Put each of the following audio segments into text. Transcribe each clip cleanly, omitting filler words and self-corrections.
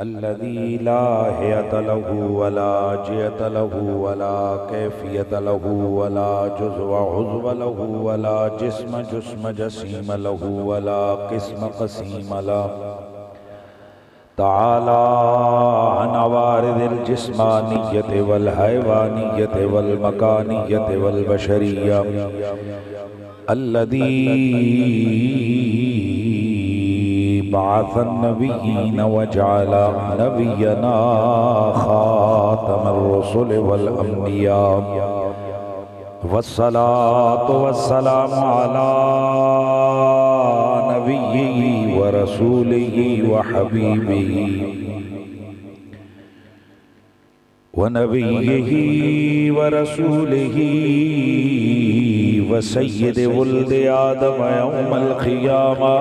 الذي لا هيئة له ولا جهة له ولا كيفية له ولا جزء عضو له ولا جسم جسيم له ولا قسم له تعالى عن عوارض الجسمانية والحيوانية والمكانية والبشرية الذي بعث النبيين وجعل نبينا خاتم الرسل والأنبياء والصلاة والسلام على نبيه ورسوله وحبيبه ونبيه ورسوله وسيد ولد آدم يوم القيامة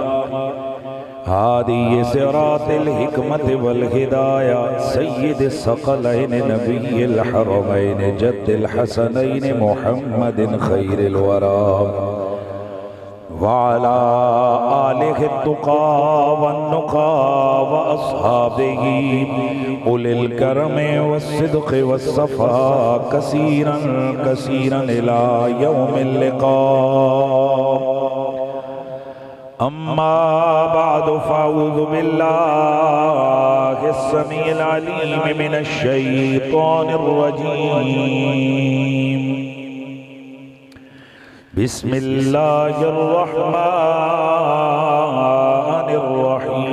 هادي صراط الحكمة والهداية سيد الثقلين نبي الحرمين جد الحسنين محمد خير الورى وعلى آله التقى والنقى وأصحابه أولي الكرم والصدق والصفاء كثيرا كثيرا إلى يوم اللقاء أما بعد فأعوذ بالله السميع العليم من الشيطان الرجيم بسم الله الرحمن الرحيم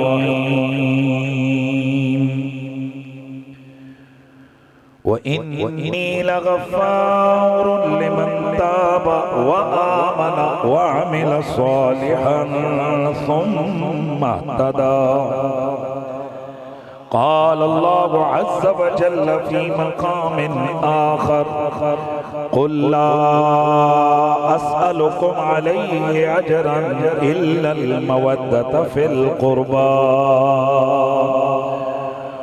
وإني لغفار لمن تاب وآمن وعمل صالحا ثم اهتدى قال الله عز وجل في مقام آخر قل لا أسألكم عليه أجرا إلا المودة في القربى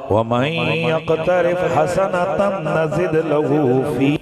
ومن يقترف حسنة نزد له في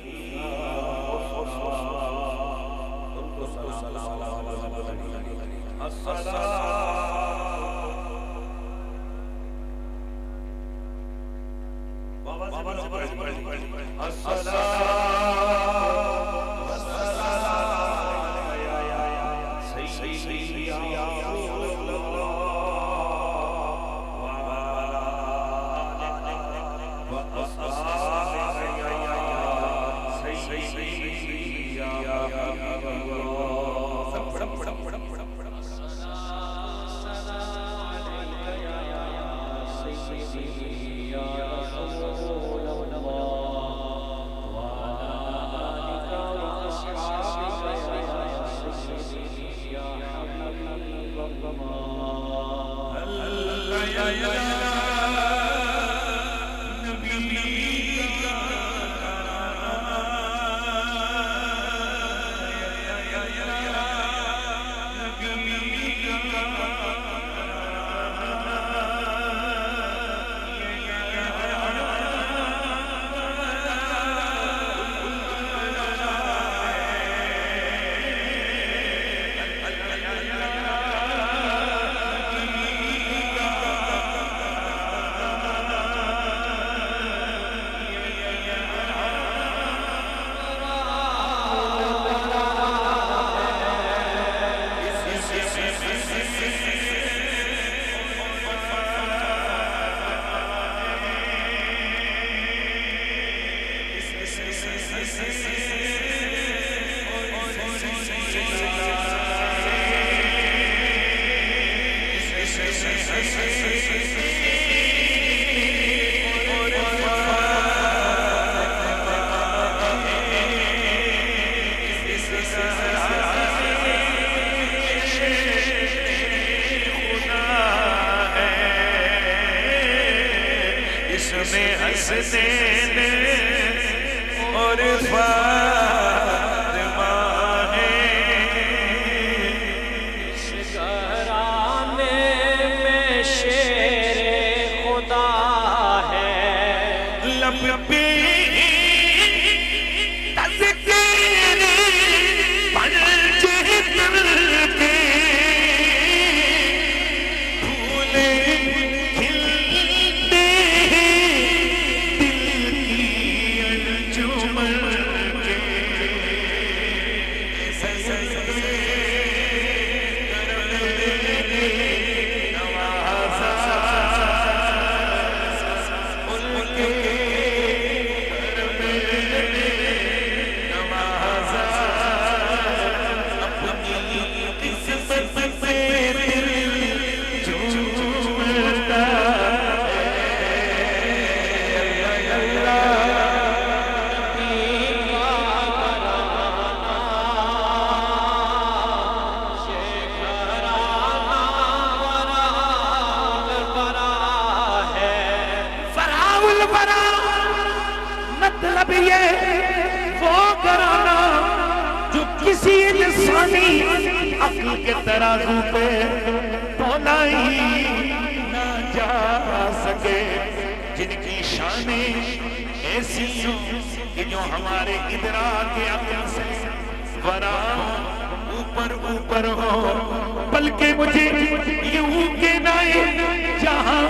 الورا مطلب یہ وہ گھرانہ جو کسی انسانی عقل کے ترازو پہ تولا ہی نہ جا سکے، جن کی شانیں ایسی ہوں کہ جو ہمارے ادراک عقل سے ورا اوپر اوپر ہو، بلکہ مجھے یوں کہنا ہے جہاں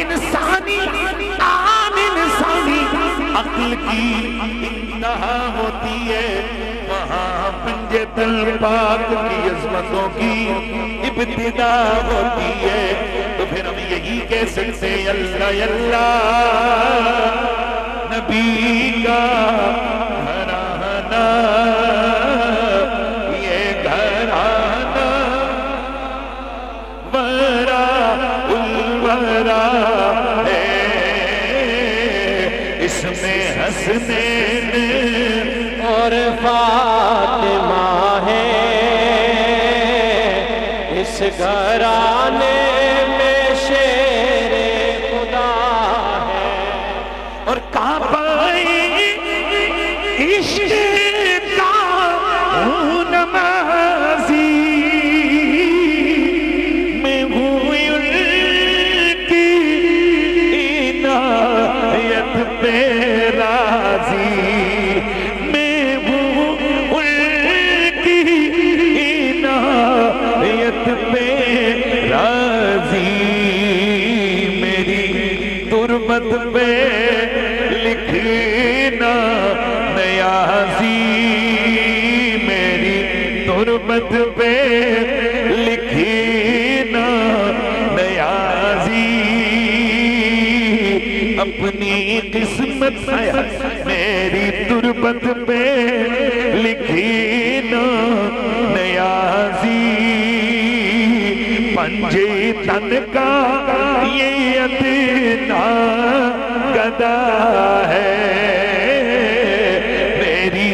انسانی عام انسانی عقل کی انتہا ہوتی ہے، وہاں پنجے تل پاک کی عظمتوں کی ابتدا ہوتی ہے۔ تو پھر ہم یہی کہہ سکتے ہیں اللہ اللہ نبی کا گھرانہ، یہ گھرانہ ورا الورا ہے، اس میں حسنین اور فاطمہ ہے، اس گھرانے میں شیر خدا ہے، اور کعبہ عشق کا نمازی میں ہوں ان کی عنایت پہ راضی، میں ہوں ان کی عنایت پہ راضی، میری تربت پہ لکھنا نیازی، میری تربت پہ لکھنا نیازی، اپنی قسمت میری تربت پہ لکھنا نیازی، پنجے تن کا یہ ادنا گدا ہے، میری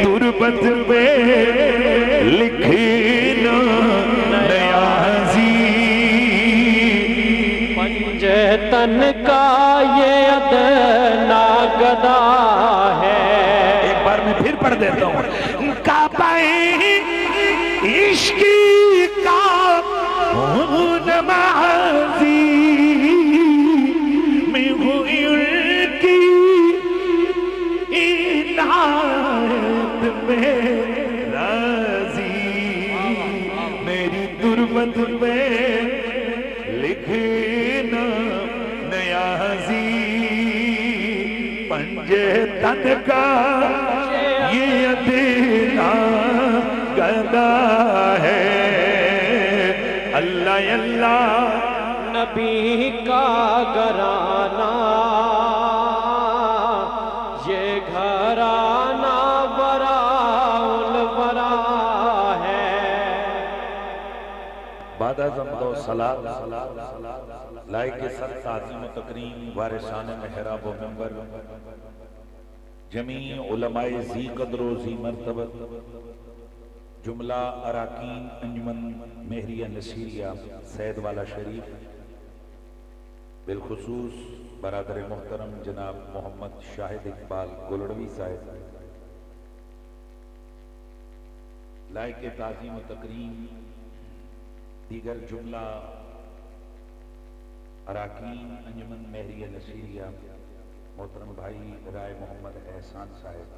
تربت پہ لکھنا نیازی، پنجے تن کا یہ ادنا گدا ہے۔ ایک بار میں پھر پڑھ دیتا ہوں، کعبہ عشق کا نمازی میں ہوں ان کی عنایت میں راضی، میری تربت پہ لکھنا نیازی، پنجے تن کا یہ ادنا گدا ہے، اللہ اللہ نبی کا گھرانہ، یہ گھرانہ براء الورا ہے۔ بعد از حمد و صلاۃ لائق سر تعظیم و تکریم وارثان محراب و منبر جمیع علماء ذی قدر و ذی مرتبت، جملہ اراکین انجمن مہریہ نصیریہ سید والا شریف، بالخصوص برادر محترم جناب محمد شاہد اقبال گلڑوی صاحب، لائق تعظیم و تکریم دیگر جملہ اراکین انجمن مہریہ نصیریہ، محترم بھائی رائے محمد احسان صاحب،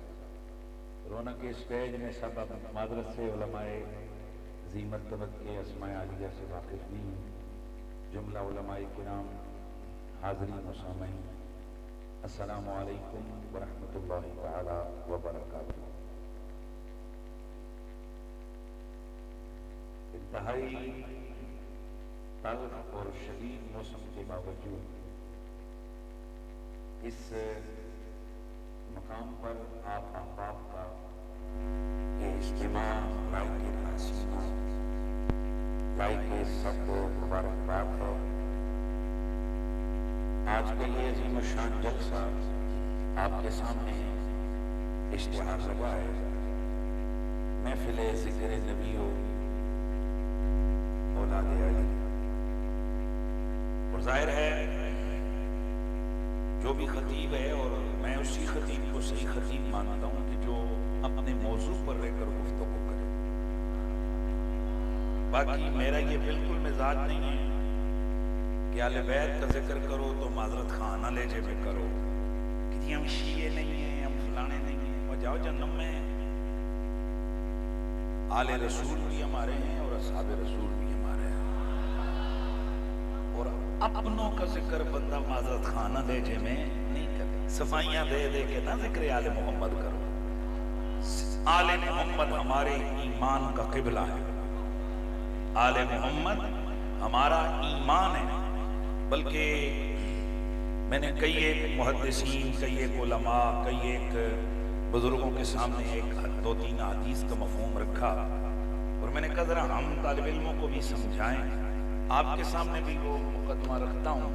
رونق اسٹیج میں سب معذرت سے علماء ذی مرتبت کے اسماء عالیہ سے واقف نہیں، جملہ علماء کرام، حاضرین و سامعین، السلام علیکم ورحمۃ اللہ تعالی وبرکاتہ۔ انتہائی تلخ اور شدید موسم کے باوجود اس مقام پر آپ احباب کا یہ اجتماع لائق تعظیم لائق سب کو مبارکباد ہے۔ آج کے یہ عظیم الشان جلسہ آپ کے سامنے اشتہار لگا ہے، محفل ذکر نبی و اولاد علی، اور ظاہر ہے جو بھی خطیب ہے، اور میں اسی خطیب کو صحیح خطیب مانتا ہوں کہ جو اپنے موضوع پر رہ کر گفتگو کرے. باقی میرا یہ بالکل مزاج نہیں ہے کہ اہل بیت کا ذکر کرو تو معذرت خانہ لہجے میں کرو کہ جی ہم شیعہ نہیں ہیں، ہم فلانے نہیں ہیں. اور جاؤ جہنم میں. آل رسول بھی ہمارے ہیں اور اصحاب رسول بھی ہمارے ہیں. اور اپنوں کا ذکر بندہ معذرت خانہ لہجے میں نہیں کرے. صفائیاں دے دے کے نہ ذکر آل محمد کرو. آل محمد ہمارے ایمان کا قبلہ ہے. آل محمد ہمارا ایمان ہے. بلکہ میں نے کئی ایک محدثین، کئی ایک علماء، کئی ایک بزرگوں کے سامنے ایک دو تین حدیث کا مفہوم رکھا، اور میں نے کہا ذرا ہم طالب علموں کو بھی سمجھائیں. آپ کے سامنے بھی وہ مقدمہ رکھتا ہوں.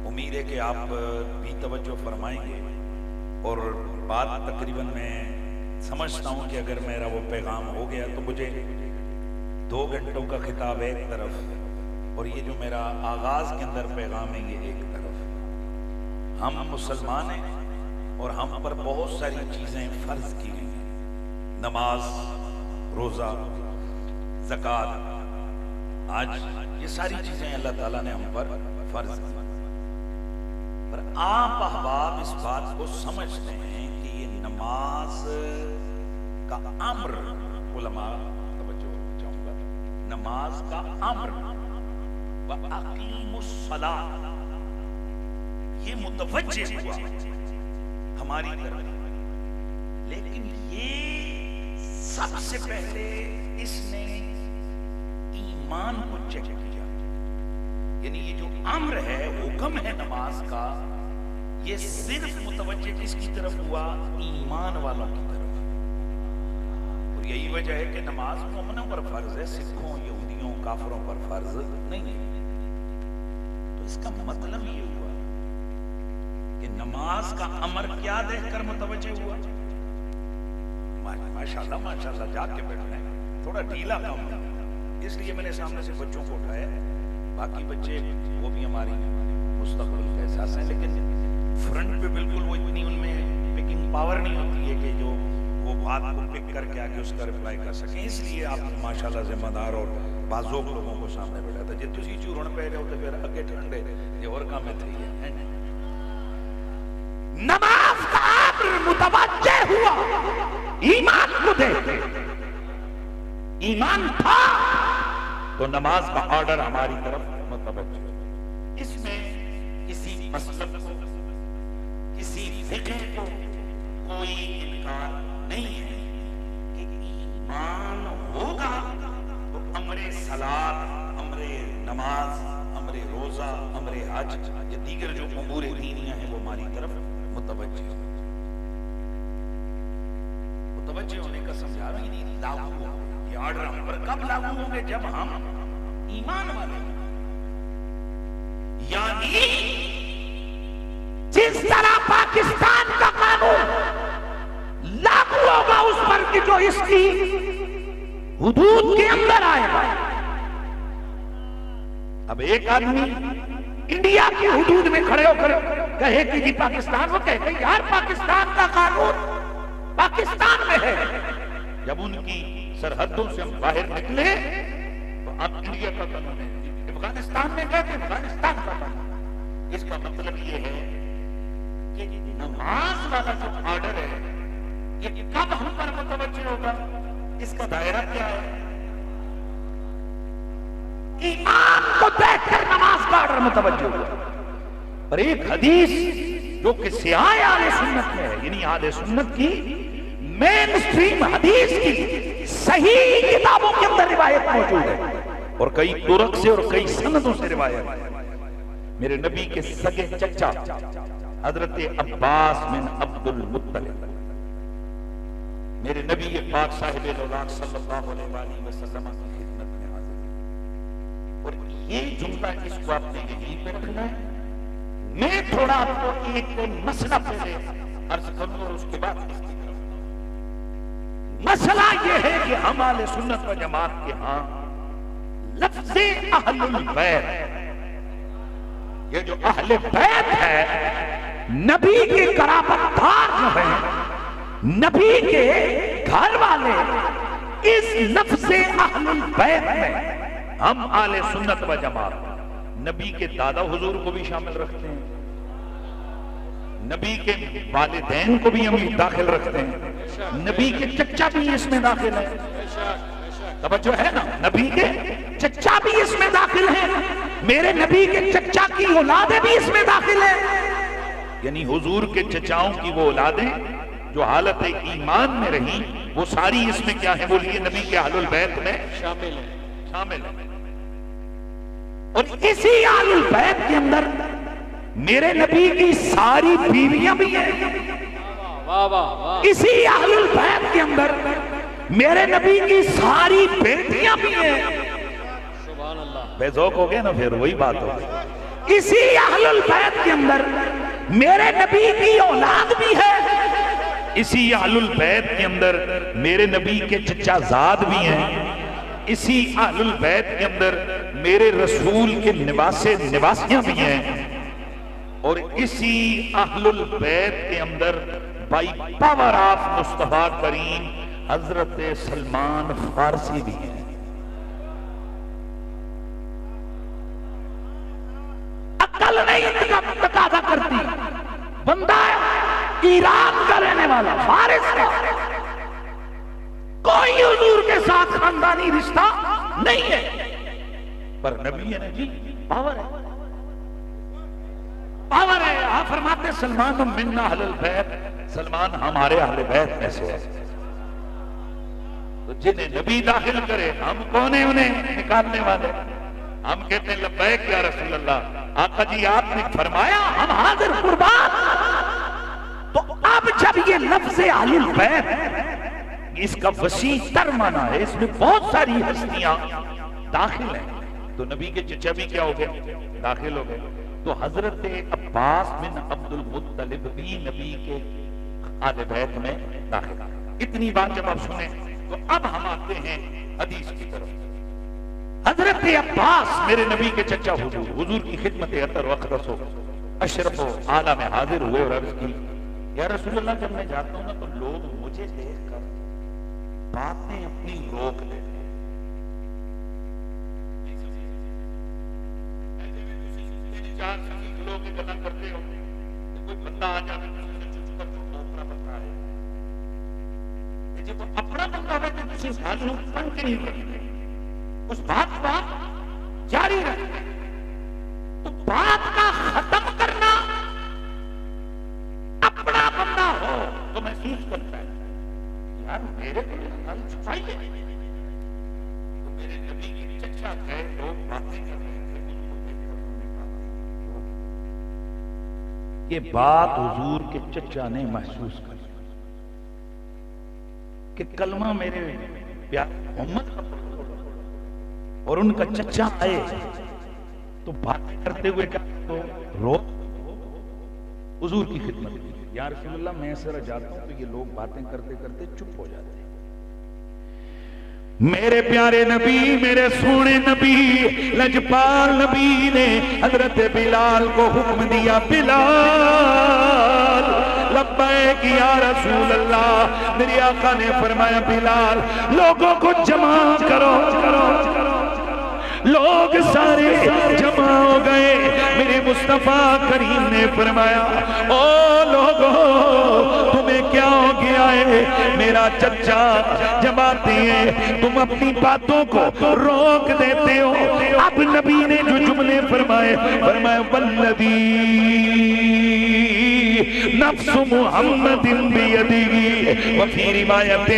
امید ہے کہ آپ بھی توجہ فرمائیں گے. اور بات تقریباً میں سمجھتا ہوں کہ اگر میرا وہ پیغام ہو گیا تو مجھے 2 گھنٹوں کا خطاب ایک طرف، اور یہ جو میرا آغاز کے اندر پیغام ہے یہ ایک طرف. ہم مسلمان ہیں اور ہم پر بہت ساری چیزیں فرض کی گئی ہیں. نماز، روزہ، زکوٰۃ، حج، یہ ساری چیزیں اللہ تعالیٰ نے ہم پر فرض کی. پر آپ احباب اس بات کو سمجھتے ہیں کہ یہ نماز کا امر، علماء توجہ چاہوں گا، نماز کا امر وَأَقِيمُوا الصَّلَاةَ یہ متوجہ ہوا ہماری طرف. لیکن یہ سب سے پہلے اس نے ایمان کو چیک کیا. یعنی یہ جو امر ہے، حکم ہے نماز کا، یہ صرف متوجہ کس کی طرف ہوا؟ ایمان والوں کی طرف. اور یہی وجہ ہے کہ نماز مومنوں پر فرض ہے، سکھوں، یہودیوں، کافروں پر فرض نہیں ہے. تو اس کا مطلب یہ ہوا کہ نماز کا امر کیا دیکھ کر متوجہ ہوا؟ ماشاءاللہ ماشاءاللہ، جا کے بیٹھنا ہے، تھوڑا ڈھیلا کام ہے. اس لیے میں نے سامنے سے بچوں کو اٹھایا. باقی بچے وہ بھی ہماری مستقبل کا احساس ہے، لیکن فرنٹ پہ بالکل وہ اتنی ان میں پکنگ پاور نہیں ہوتی ہے کہ جو وہ بات کو پک کر کے آگے اس کا رپلائی کر سکیں. اس لیے آپ ماشاءاللہ ذمہ دار اور بازوق لوگوں کو سامنے بیٹھا تھا. جی تسی چورن پہ جاؤ تو پھر اگے ٹھنڈے یہ اور کام میں تھی ہے. نماز کا امر متوجہ ہوا ایمان کو دیکھ. ایمان تھا تو نماز کا آرڈر ہماری طرف متوجہ. اس میں کسی مسلک کو، کسی فقہ کو کوئی انکار نہیں ہے کہ ایمان ہوگا تو امر صلاۃ، امر نماز، امر روزہ، امر حج یا دیگر جو امور دینیاں ہیں وہ ہماری طرف متوجہ ہو. متوجہ ہونے کا سمجھا رہا ہوں، لاگو ہو. یہ آرڈر ہم پر کب لاگو ہوں گے؟ جب ہم ایمان والے. یعنی جس طرح پاکستان کا قانون لاگو ہوگا اس پر کہ جو اس کی حدود کے اندر آئے گا. اب ایک آدمی انڈیا کی حدود میں کھڑے ہو کر کہے کہ جی پاکستان، وہ کہتے ہیں یار پاکستان کا قانون پاکستان میں ہے. جب ان کی سرحدوں سے ہم باہر نکلے تو اب انڈیا کا قانون ہے، افغانستان میں گئے تو افغانستان کا قانون. اس کا مطلب یہ ہے کہ نماز والا جو آرڈر ہے یہ کب ہم پر متوجہ ہوگا؟ اس کا دائرہ کیا ہے؟ ایمان کو دیکھ کر نماز کا آرڈر متوجہ ہوا. اور ایک حدیث جو کہ سیاہ اہل سنت میں ہے، یعنی اہل سنت کی مین سٹریم حدیث کی صحیح کتابوں کے اندر روایت موجود ہے، اور کئی طرق سے اور کئی سندوں سے روایت ہے. میرے نبی کے سگے چچا حضرت عباس بن عبد المطلب میرے نبی پاک صاحب الاولاد صلی اللہ علیہ وآلہ وسلم کی خدمت میں حاضر ہیں. اور یہ جملہ اس کو آپ نے یہیں پہ رکھنا ہے. میں تھوڑا آپ کو ایک مسئلہ پہلے عرض کروں اور اس کے بعد اس کی طرف. مسئلہ یہ ہے کہ ہم اہل سنت و جماعت کے ہاں لفظ اہل البیت، یہ جو اہل بیت ہے نبی کے قرابت دار جو ہیں، نبی کے گھر والے، اس لفظ اہل البیت میں ہم اہل سنت و جماعت نبی کے دادا حضور کو بھی شامل رکھتے ہیں، نبی کے والدین کو بھی ہم داخل رکھتے ہیں، نبی کے چچا بھی اس میں داخل ہے، توجہ ہے نا، نبی کے چچا بھی اس میں داخل ہیں، میرے نبی کے چچا کی اولادیں بھی اس میں داخل ہیں، یعنی حضور کے چچاؤں کی وہ اولادیں جو حالت ایمان میں رہیں وہ ساری اس میں کیا ہے، بولیے نبی کے اہل البیت میں شامل ہیں۔ اور اسی اہل البیت کے اندر میرے نبی کی ساری بیویاں بھی ہیں، اسی اہل البیت کے اندر میرے نبی کی ساری بیٹیاں بھی ہیں، بے ذوق ہو گیا نا، پھر وہی بات ہو گئی، اسی اہل البیت کے اندر میرے نبی کی اولاد بھی ہے، اسی اہل البیت کے اندر میرے نبی کے چچا زاد بھی ہیں، اسی اہل البیت کے اندر میرے رسول کے نواسیاں بھی ہیں، اور اسی اہل البیت کے اندر بائی پاور آف مصطفیٰ کریم حضرت سلمان فارسی بھی ہیں۔ عقل نہیں تقاضا کرتی، بندہ ایران کا رہنے والا، فارس کا، کوئی حضور کے ساتھ خاندانی رشتہ نہیں ہے، پر نبی ہے نا جی، پاور ہے، پاور ہے۔ آپ فرماتے سلمان منا اہل البیت، سلمان ہمارے اہل بیت میں سے ہے، تو جنہیں نبی داخل کرے ہم کون ہیں انہیں نکالنے والے؟ ہم کہتے ہیں لبیک یا رسول اللہ، آقا جی آپ نے فرمایا ہم حاضر قربان۔ تو اب جب یہ لفظ اہل البیت اس کا وسیع تر معنی ہے، اس میں بہت ساری ہستیاں داخل ہیں، تو نبی کے چچا بھی کیا ہو گئے؟ داخل ہو گئے، تو حضرت عباس بن عبد المطلب بھی نبی کے اہل بیت میں داخل۔ اتنی بات جب آپ سنیں تو اب ہم آتے ہیں حدیث کی طرف۔ حضرت عباس میرے نبی کے چچا حضور کی خدمت اطہر و اقدس و اشرف و اعلیٰ میں حاضر ہوئے اور عرض کی، یا رسول اللہ جب میں جاتا ہوں نا تو لوگ مجھے دیکھ کر باتیں اپنی روک دیتے ہیں، چار لوگ گلا کرتے ہو، کوئی بندہ آ جائے اپنا بندہ ہے، جب اپنا بندہ ہے تو کسی سال لوگ تنگ نہیں کرتے، اس بات جاری رکھتے، تو بات کا ختم کرنا اپنا بندہ ہو تو محسوس کرتا ہے یار میرے کو حل چھپائی ہے، تو میرے نبی کی چچا گئے لوگ باتیں کر رہے تھے، یہ بات حضور کے چچا نے محسوس کر کہ کلمہ میرے پیار محمد کا اور ان کا چچا آئے تو باتیں کرتے ہوئے تو رو حضور کی خدمت کی، یا رسول اللہ میں ایسا جاتا ہوں تو یہ لوگ باتیں کرتے کرتے چپ ہو جاتے ہیں، میرے پیارے نبی، میرے سونے نبی، لجپال نبی نے حضرت بلال کو حکم دیا، بلال لبیک یا رسول اللہ، میری آقا نے فرمایا بلال لوگوں کو جمع کرو، لوگ سارے جمع ہو گئے، میرے مصطفیٰ کریم نے فرمایا او لوگوں تمہیں کیا ہو گیا ہے، میرا چچا جماعتی ہے، تم اپنی باتوں کو روک دیتے ہو۔ اب نبی نے جو جملے فرمائے، فرمایا والذی نفس محمد بیدی، وفی روایت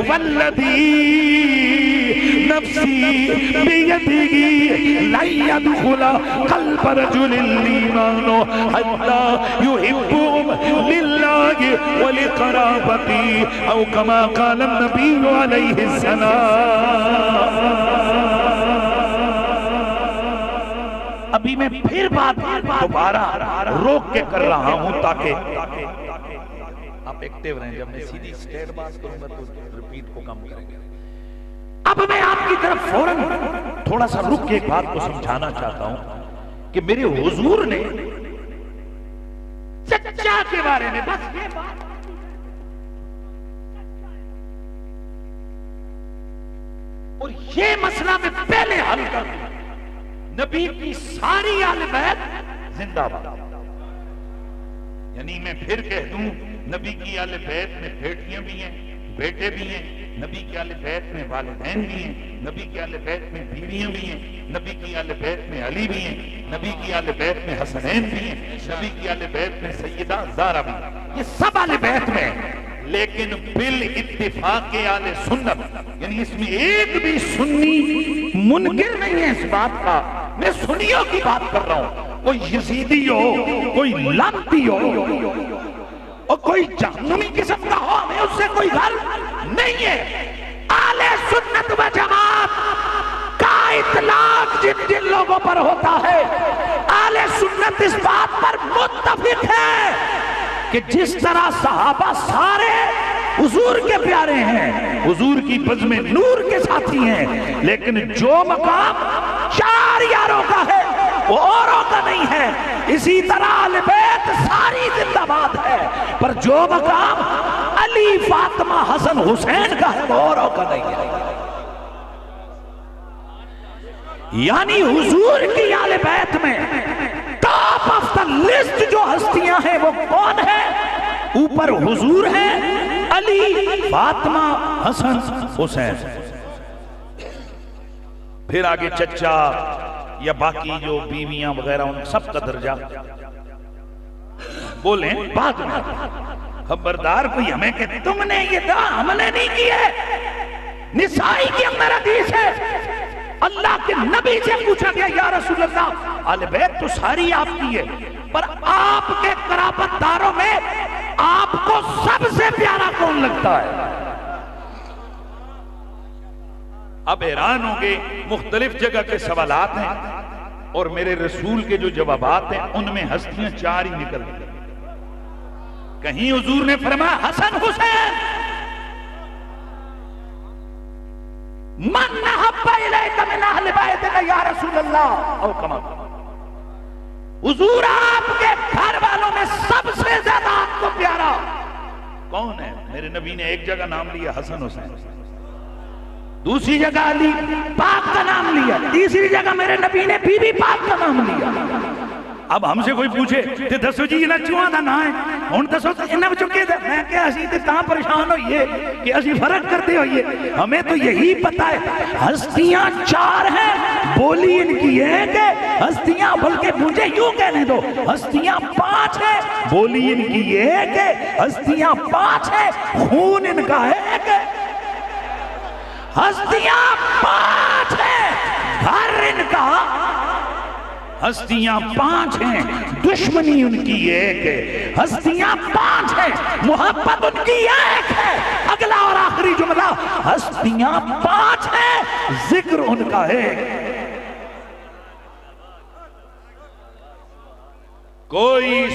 والذی نفسی بیدی لن يدخل قلب رجل الایمان حتى يحبهم لله ولقرابته او كما قال النبي عليه السلام۔ ابھی میں پھر بات دوبارہ روک کے کر رہا ہوں تاکہ آپ ایکٹیو رہیں، جب میں سیدھی سٹیٹ بات کروں گا تو ریپیٹ کو کم کریں گے۔ اب میں آپ کی طرف فوراً تھوڑا سا رک کے ایک بات کو سمجھانا چاہتا ہوں کہ میرے حضور نے چچا کے بارے میں بس یہ بات، اور یہ مسئلہ میں پہلے حل کر دوں، نبی کی ساری آل بیت زندہ باد، یعنی میں پھر کہہ دوں نبی کی آل بیت میں بیٹیاں بھی ہیں، بیٹے بھی ہیں، نبی کی آل بیت میں والدین بھی ہیں، نبی کی آل بیت میں بیویاں بھی ہیں، نبی کی آل بیت میں علی بھی ہیں، نبی کی آل بیت میں حسنین بھی ہیں، نبی کی آل بیت میں سیدہ زہرا بھی ہیں، یہ سب آل بیت میں ہیں، لیکن بالاتفاق آل سنت، یعنی اس میں ایک بھی سنی منکر نہیں ہے اس بات کا، میں سنیوں کی بات کر رہا ہوں، کوئی یزیدی ہو، کوئی لانتی ہو، اور کوئی جہنمی قسم کا ہو، ہمیں اس سے کوئی غرض نہیں ہے۔ آل سنت و جماعت کا اطلاق جن جن لوگوں پر ہوتا ہے، آل سنت اس بات پر متفق ہے کہ جس طرح صحابہ سارے حضور کے پیارے ہیں، حضور کی بزم نور کے ساتھی ہیں، لیکن جو مقام چار یاروں کا ہے وہ اوروں کا نہیں ہے، اسی طرح اہل بیت ساری زندہ باد ہے، پر جو مقام علی، فاطمہ، حسن، حسین کا ہے وہ اوروں کا نہیں ہے۔ یعنی حضور کی اہل بیت میں ٹاپ آف دا لسٹ جو ہستیاں ہیں وہ کون ہے؟ اوپر حضور ہیں، علی، فاطمہ، حسن، حسین، پھر آگے چچا یا باقی جو بیویاں وغیرہ ان سب کا درجہ بولیں بعد میں۔ خبردار کوئی ہمیں کہ تم نے یہ دعا ہم نے نہیں کی ہے، نسائی کے اندر حدیث ہے، اللہ کے نبی سے پوچھا گیا یا رسول اللہ آل بیت تو ساری آپ کی ہے، پر آپ کے قرابت داروں میں آپ کو سب سے پیارا کون لگتا ہے؟ اب حیران ہوں گے، مختلف جگہ کے سوالات ہیں اور میرے رسول کے جو جوابات ہیں ان میں ہستیاں چار ہی نکل گئی۔ کہیں حضور نے فرمایا حسن حسین من احب الیک من اہل بیتک یا رسول اللہ، او کما حضور آپ کے گھر والوں میں سب سے زیادہ آپ کو پیارا کون ہے؟ میرے نبی نے ایک جگہ نام لیا حسن حسین، دوسری جگہ علی پاک کا نام لیا، تیسری جگہ میرے نبی نے بی بی پاک کا نام لیا۔ اب ہم سے کوئی پوچھے کہ دسو جی انہاں چواں دا نام ہے، ہن دسو انہاں وچوں کہ میں کہ اسی تے تاں پریشان ہوئیے کہ اسی فرق کرتے ہوئیے، ہمیں تو یہی پتا ہے ہستیاں چار ہیں، بولی ان کی ہے کہ ہستیاں، بلکہ مجھے یوں کہنے دو ہستیاں پانچ ہیں، بولی ان کی یہ ہے کہ ہستیاں پانچ ہیں، خون ان کا ہے کہ ہستیاں پانچ ہیں، گھر ان کا ہستیاں پانچ ہیں، دشمنی ان کی ایک ہے، ہستیاں پانچ ہیں، محبت ان کی ایک ہے۔ اگلا اور آخری جملہ ہستیاں پانچ ہیں، ذکر ان کا ہے۔ کوئی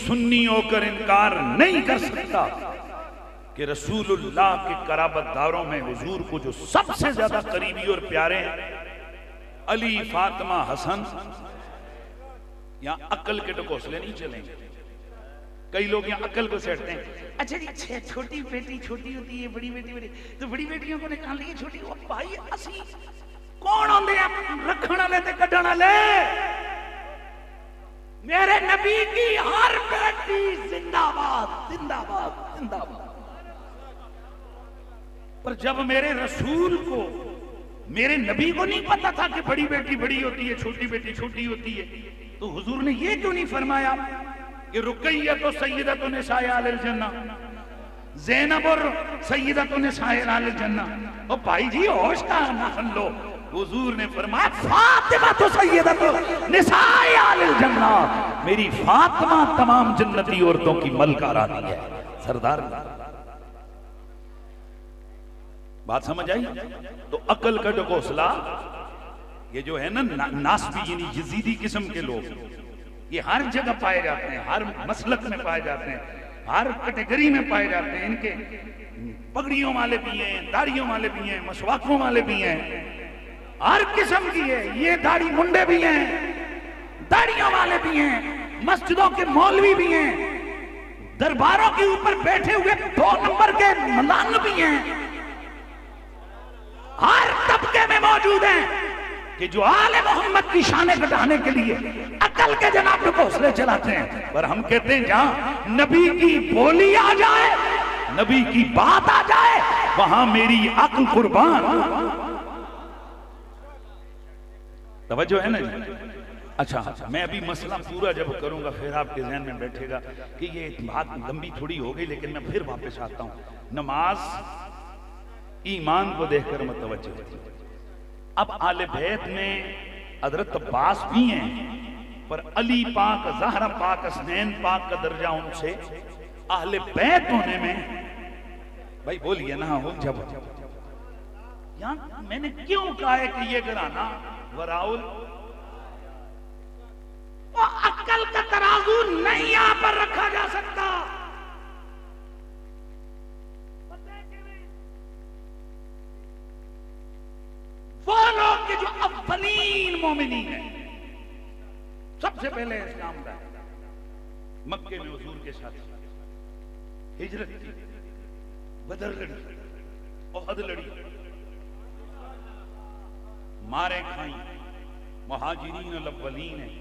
سنی ہو کر انکار نہیں کر سکتا کہ رسول اللہ کے قرابت داروں میں حضور کو جو سب سے زیادہ قریبی اور پیارے ہیں علی، فاطمہ، حسن۔ یہاں عقل کے ٹکوسلے نہیں چلیں گے، کئی لوگ یہاں عقل کو سیٹھتے ہیں، اچھا جی چھوٹی بیٹی چھوٹی ہوتی ہے، بڑی بیٹی بڑی، تو بڑی بیٹیوں کو نکال لیے، چھوٹی وہ بھائی اسی کون ہوندے ہیں رکھنا لے تے کڈنا لے؟ میرے نبی کی ہر بیٹی زندہ باد زندہ باد زندہ باد۔ پر جب میرے رسول کو، میرے نبی کو نہیں پتا تھا کہ بڑی بیٹی بڑی ہوتی ہے، چھوٹی بیٹی چھوٹی ہوتی ہے، تو حضور نے یہ کیوں نہیں فرمایا کہ رقیہ تو سیدۃ نساء اہل الجنہ، زینب اور سیدۃ نساء اہل الجنہ؟ او بھائی جی ہوش کا نہ لو، حضور نے فرمایا فاطمہ تو سیدۃ نساء اہل الجنہ، میری فاطمہ تمام جنتی عورتوں کی ملکہ رانی ہے، سردار۔ بات سمجھ آئی؟ تو عقل کا ڈکوسلا یہ جو ہے نا ناسبی یعنی یزیدی قسم کے لوگ، یہ ہر جگہ پائے جاتے ہیں، ہر مسلک میں پائے جاتے ہیں، ہر کیٹیگری میں پائے جاتے ہیں۔ ان کے پگڑیوں والے بھی ہیں، داڑھیوں والے بھی ہیں، مسواکوں والے بھی ہیں، ہر قسم کی ہے۔ یہ داڑھی منڈے بھی ہیں، داڑھیوں والے بھی ہیں، مسجدوں کے مولوی بھی ہیں، درباروں کے اوپر بیٹھے ہوئے 2 نمبر کے ملنگ بھی ہیں، ہر طبقے میں موجود ہیں کہ جو آل محمد کی شانیں گھٹانے کے لیے عقل کے جناب پہ حوصلے چلاتے ہیں. پر ہم کہتے ہیں جہاں نبی کی بولی آ جائے، نبی کی بات آ جائے، وہاں میری عقل قربان. توجہ ہے نا جی؟ اچھا میں ابھی مسئلہ پورا جب کروں گا پھر آپ کے ذہن میں بیٹھے گا کہ یہ بات لمبی تھوڑی ہو گئی، لیکن میں پھر واپس آتا ہوں. نماز ایمان کو دیکھ کر متوجہ ہوتی ہے. اب آل بیت میں حضرت عباس بھی ہیں، پر علی پاک، زہرا پاک، حسنین پاک کا درجہ ان سے اہل بیت ہونے میں، بھائی بولیے نا ہو جب یہاں میں نے کیوں کہا ہے کہ یہ گھرانہ وراؤل وہ عقل کا ترازو نہیں یہاں پر رکھا جا سکتا. وہ لوگ کہ جو اولین مومنین ہیں، سب سے پہلے اسلام لائے، مکے میں حضور کے ساتھ ہجرت کی، بدر لڑی، احد لڑی، مارے کھائیں، مہاجرین الاولین ہیں،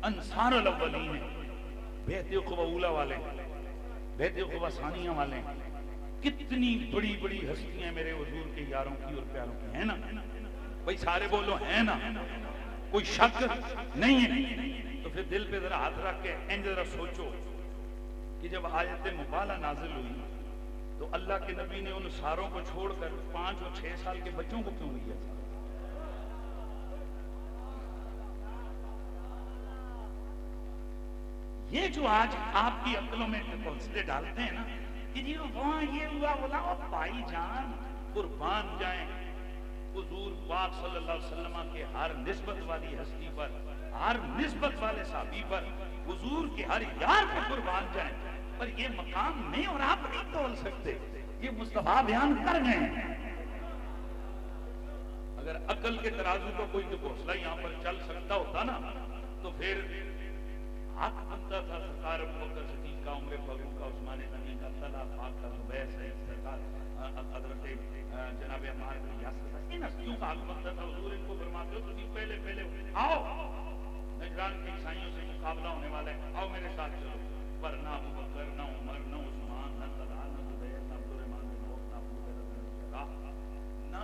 انصار الاولین ہیں، بیعت عقبہ اولا والے، بیعت عقبہ ثانیہ والے. کتنی بڑی بڑی ہستیاں میرے حضور کے یاروں کی اور پیاروں کی ہیں نا بھائی، سارے بولو ہیں نا، کوئی شک نہیں ہے. تو پھر دل پہ ذرا ہاتھ رکھ کے انج ذرا سوچو کہ جب آیت مبالہ نازل ہوئی تو اللہ کے نبی نے ان ساروں کو چھوڑ کر 5 اور 6 سال کے بچوں کو کیوں لیا تھا؟ یہ جو آج آپ کی عقلوں میں حوصلے ڈالتے ہیں نا کہ جی وہاں یہ ہوا بولا، اور بھائی جان قربان جائیں حضور پاک صلی اللہ علیہ وسلم کے ہر نسبت والی ہستی پر، ہر نسبت والے صحابی پر، حضور کے ہر یار پر قربان جائیں. پر یہ مقام نہیں اور آپ نہیں تول سکتے، یہ مصطفیٰ بیان کر گئے ہیں. اگر عقل کے ترازو کا کوئی حوصلہ یہاں پر چل سکتا ہوتا نا تو پھر حق بنتا تھا سرکار ابوبکر صدیق کا، عمر فاروق کا، عثمان غنی کا، طلحہ پاک کا، زبیر سید سرکار حضرت جناب عمار بن یاسر، ان ہستیوں کا حق بنتا تھا. حضور ان کو فرماتے ہو تو پہلے پہلے آؤ، نجران کے عیسائیوں سے مقابلہ ہونے والا ہے، آؤ میرے ساتھ چلو. پر نہ ابوبکر، نہ عمر، نہ عثمان، نہ طلحہ، نہ زبیر، نہ عبدالرحمن بن عوف، نہ ابو بکر بن جراح، نہ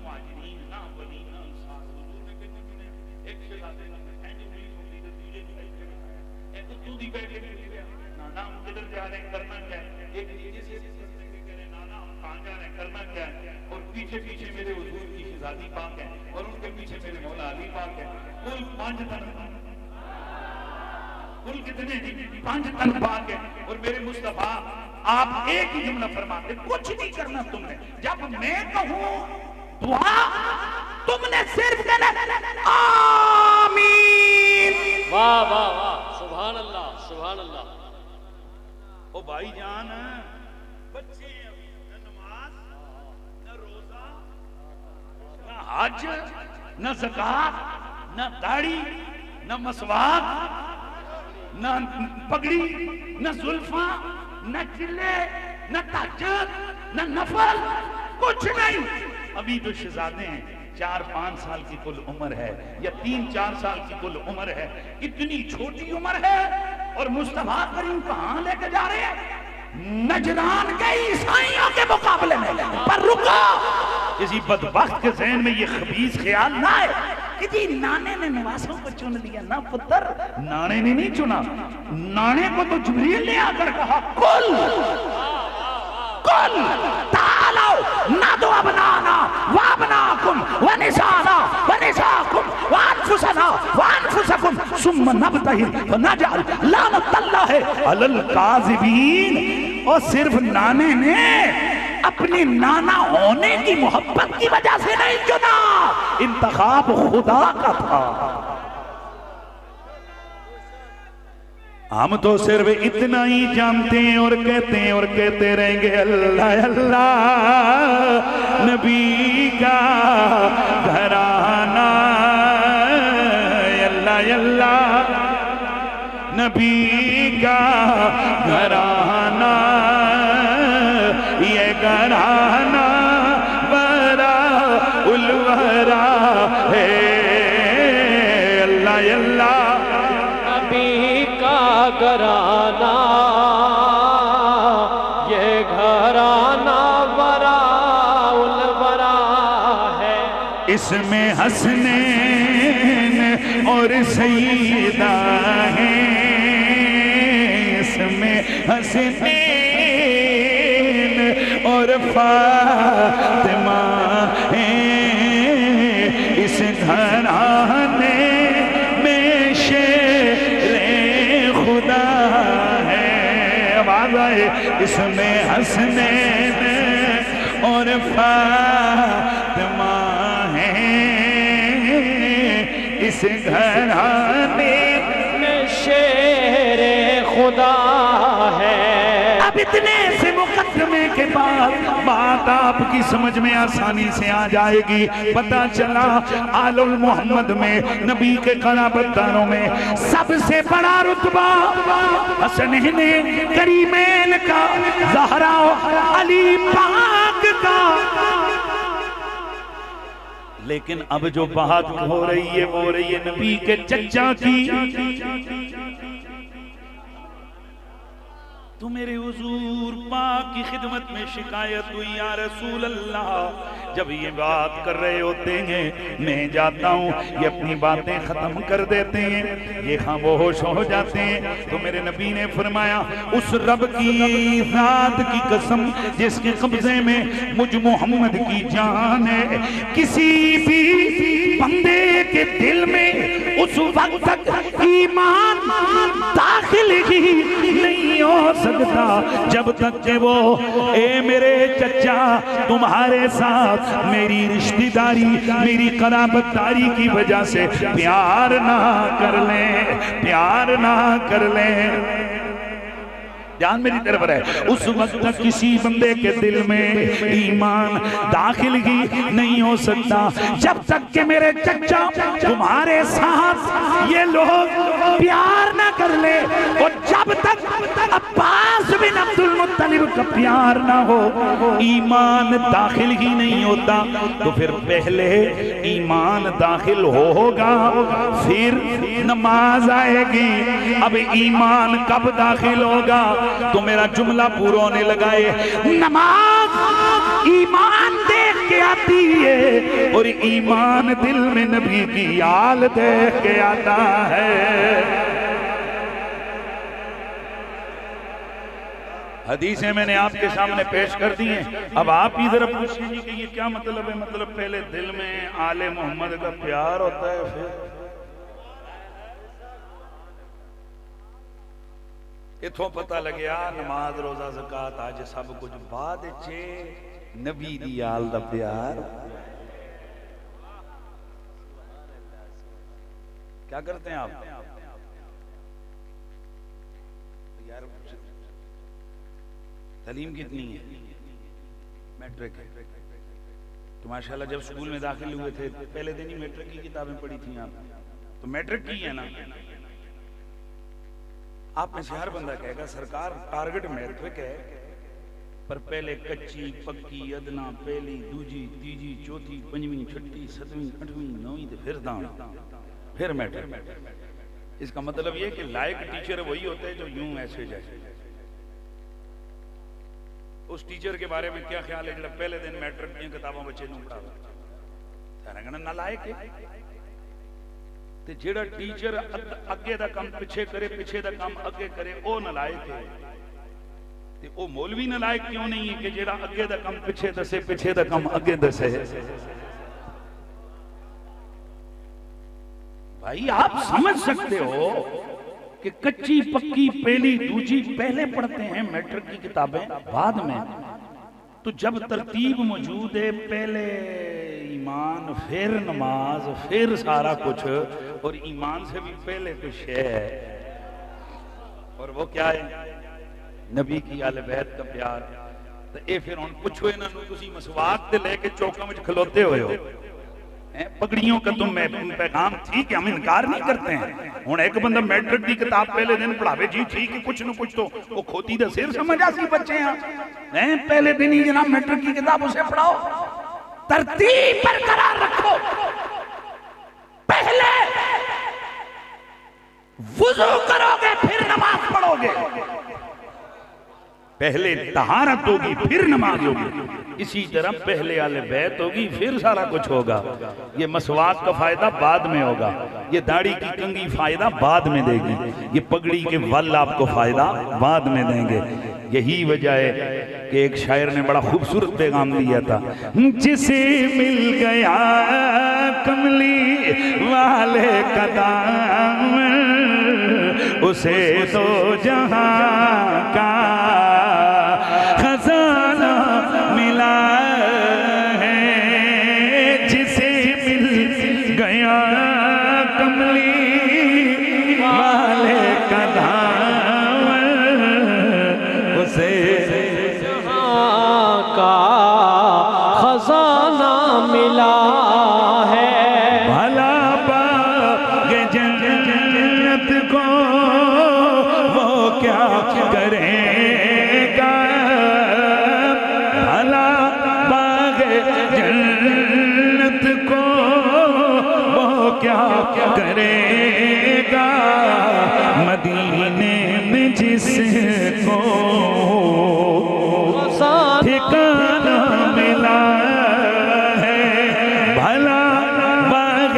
مہاجرین، نہ اولین، نہ انصار. حضور نے کہتے ہیں ایک شہزادے نے اینڈ ہوئی ہوئی تو تجھے نہیں ایک تو دی بیٹھے گئے نانا ہم کدھر جا رہے ہیں کرنا کیا ہے، ایک نیچے سے کہہ رہے نانا ہم کہاں جا رہے ہیں کرنا کیا ہے، اور پیچھے پیچھے میرے حضور کی شہزادی پاک ہے اور ان کے پیچھے میرے مولا علی پاک ہے. کل 5 تن، کل کتنے جی 5 تن پاک ہے. اور میرے مصطفیٰ آپ ایک ہی جملہ فرماتے، کچھ نہیں کرنا تم نے، جب میں کہوں دعا تم نے صرف کہنا آمین. واہ واہ واہ، سبحان اللہ سبحان اللہ. او بھائی جان بچے ابھی نہ نماز، نہ روزہ، نہ حج، نہ زکات، نہ داڑھی، نہ مسواک، نہ پگڑی، نہ زلفاں، نہ چلے، نہ تہجد، نہ نفل، کچھ نہیں. ابھی تو شہزادے ہیں، 4-5 سال کی کل عمر ہے یا 3-4 سال کی کل عمر ہے. اتنی چھوٹی عمر ہے اور مصطفیٰ کریم کہاں لے کے جا رہے ہیں؟ نجران کے عیسائیوں کے مقابلے میں. پر رکو، کسی بدبخت کے ذہن میں یہ خبیث خیال نہ آئے کہ جی نانے نے نواسوں کو چن لیا. نہ پتر، نانے نے نہیں چنا، نانے کو تو جبریل نے آ کر کہا کل تعالوا ندعو ابنانا وابناکم ونسانا ونساکم وانفسنا وانفسکم ثم نبتہل فنجعل لعنت اللہ علی الکاذبین. اور صرف نانے نے اپنی نانا ہونے کی محبت کی وجہ سے نہیں چنا، انتخاب خدا کا تھا. ہم تو صرف اتنا ہی جانتے ہیں اور کہتے رہیں گے اللہ اللہ نبی کا گھرانہ، اللہ اللہ نبی کا گھرانہ یہ گھرانہ برا الورا ہے اللہ اللہ نبی کا گھرانہ یہ گھرانہ برا الورا ہے اس میں حسنین اور سیدہ ہیں اس میں حسنین اور فاطمہ ہیں اس گھرانے میں شیر خدا ہے آواز آئے اس میں حسنین اور فاطمہ اس گھرانے میں شیر خدا ہے اب اتنے سے مقدمے کے بعد بات آپ کی سمجھ میں آسانی سے آ جائے گی پتہ چلا آل محمد میں نبی کے قرابت داروں میں سب سے بڑا رتبہ حسنین کریمین کا زہرا علی پاک کا لیکن اب جو بات ہو رہی ہے وہ رہی ہے نبی کے چچا کی تو میرے حضور پاک کی خدمت میں شکایت ہوئی یا رسول اللہ جب یہ بات کر رہے ہوتے ہیں میں جاتا ہوں یہ اپنی باتیں ختم کر دیتے ہیں یہ خاموش ہو جاتے ہیں تو میرے نبی نے فرمایا اس رب کی ذات کی قسم جس کے قبضے میں مجھ محمد کی جان ہے کسی بھی بندے کے دل میں اس وقت تک ایمان داخل ہی نہیں ہو سکتا جب تک کہ وہ اے میرے چچا تمہارے ساتھ میری رشتہ داری میری قرابت داری کی وجہ سے پیار نہ کر لیں پیار نہ کر لیں جان میری طرف رہے اس وقت تک کسی بندے کے دل میں ایمان داخل ہی نہیں ہو سکتا جب تک کہ میرے چچا تمہارے ساتھ یہ لوگ پیار نہ کر لے اور جب تک عباس بن عبد المطلب کا پیار نہ ہو ایمان داخل ہی نہیں ہوتا تو پھر پہلے ایمان داخل ہوگا پھر نماز آئے گی اب ایمان کب داخل ہوگا تو میرا جملہ پورا ہونے لگائے نماز ایمان دیکھ کے آتی ہے اور ایمان دل میں نبی کی آل دیکھ کے آتا ہے حدیثیں میں نے آپ کے سامنے پیش کر دی ہیں اب آپ ہی ذرا پوچھیں گے کہ یہ کیا مطلب ہے مطلب پہلے دل میں آل محمد کا پیار ہوتا ہے پھر اتھوں پتہ لگیا نماز روزہ زکات آج سب کچھ بعد چے نبی دی آل دا پیار کیا کرتے ہیں آپ یار تعلیم کتنی ہے میٹرک ہے تو ماشاءاللہ جب سکول میں داخل ہوئے تھے پہلے دن ہی میٹرک کی کتابیں پڑھی تھیں آپ تو میٹرک کی ہے نا آپ میں سے ہر بندہ کہے گا سرکار ٹارگٹ میٹرک ہے پر پہلے کچی پکی ادنا پہلی دوجی تیجی چوتھی پنجویں چھٹی ستویں اٹھویں نویں پھر دان پھر میٹرک اس کا مطلب یہ کہ لائق ٹیچر وہی ہوتے ہیں جو یوں ایسے جیسے اس ٹیچر کے بارے میں کیا خیال ہے جو پہلے دن میٹرک کی کتابوں بچے نوں پڑھا سارا کہنا نالائق ہے تے جیڑا ٹیچر اگے دا کام پیچھے کرے پیچھے دا کام اگے کرے او نالائق ہے تے او مولوی نالائق کیوں نہیں ہے کہ جیڑا اگے دا کام پیچھے دسے پیچھے دا کام اگے دسے بھائی آپ سمجھ سکتے ہو کہ کچی پکی پہلی دوجی پہلے پڑھتے ہیں میٹرک کی کتابیں بعد میں تو جب ترتیب موجود ہے پہلے ایمان پھر نماز پھر سارا کچھ اور ایمان سے بھی پہلے کچھ ہے اور وہ کیا ہے نبی کی آل بیت کا پیار تو اے پھر ان پوچھو انہوں نے تسی مسواک تے لے کے چوکاں وچ کھلوتے ہوئے ہو پگڑیوں کا تم پیغام ٹھیک ہے، ہم انکار نہیں کرتے ہیں. ہوں ایک بندہ میٹرک دی کتاب پہلے دن پڑھاوے جی ٹھیک ہے کچھ نہ کچھ تو وہ کھوتی دا سیر سمجھا سی بچے ہیں. پہلے دن ہی جناب میٹرک کی کتاب اسے پڑھاؤ. ترتیب برقرار رکھو. پہلے وضو کرو گے پھر نماز پڑھو گے. پہلے طہارت ہوگی پھر نماز ہوگی. اسی طرح پہلے آل بیت ہوگی پھر سارا کچھ ہوگا. یہ مسواک کا فائدہ بعد میں ہوگا. یہ داڑھی کی کنگھی فائدہ بعد میں دے گی. یہ پگڑی کے ول آپ کو فائدہ بعد میں دیں گے. یہی وجہ ہے کہ ایک شاعر نے بڑا خوبصورت پیغام دیا تھا. جسے مل گیا کملی والے کا دامن اسے تو جہاں کا خزانہ ملا ہے. جسے مل گیا کملی والے کا دامن اسے جہاں کا خزانہ ملا ہے. بھلا باغ جنت کو وہ کیا کرے گا. بھلا باغ جنت کو وہ کیا کرے گا. مدینے میں جس کو ٹھکانہ ملا ہے. بھلا باغ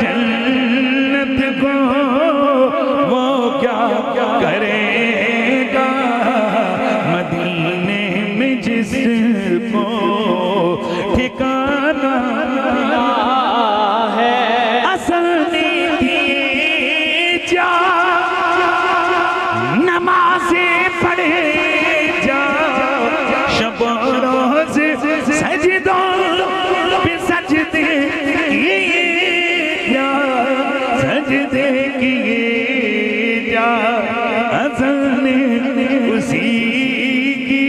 جنت کو وہ کیا کرے گا. مدینے میں جس کو ٹھکانہ ملا ہے. اسانی دی جا نمازیں پڑھے جا. شب و روز سجدوں پہ سجدے کیے جا. سجدے کیے جا. اذان اسی کی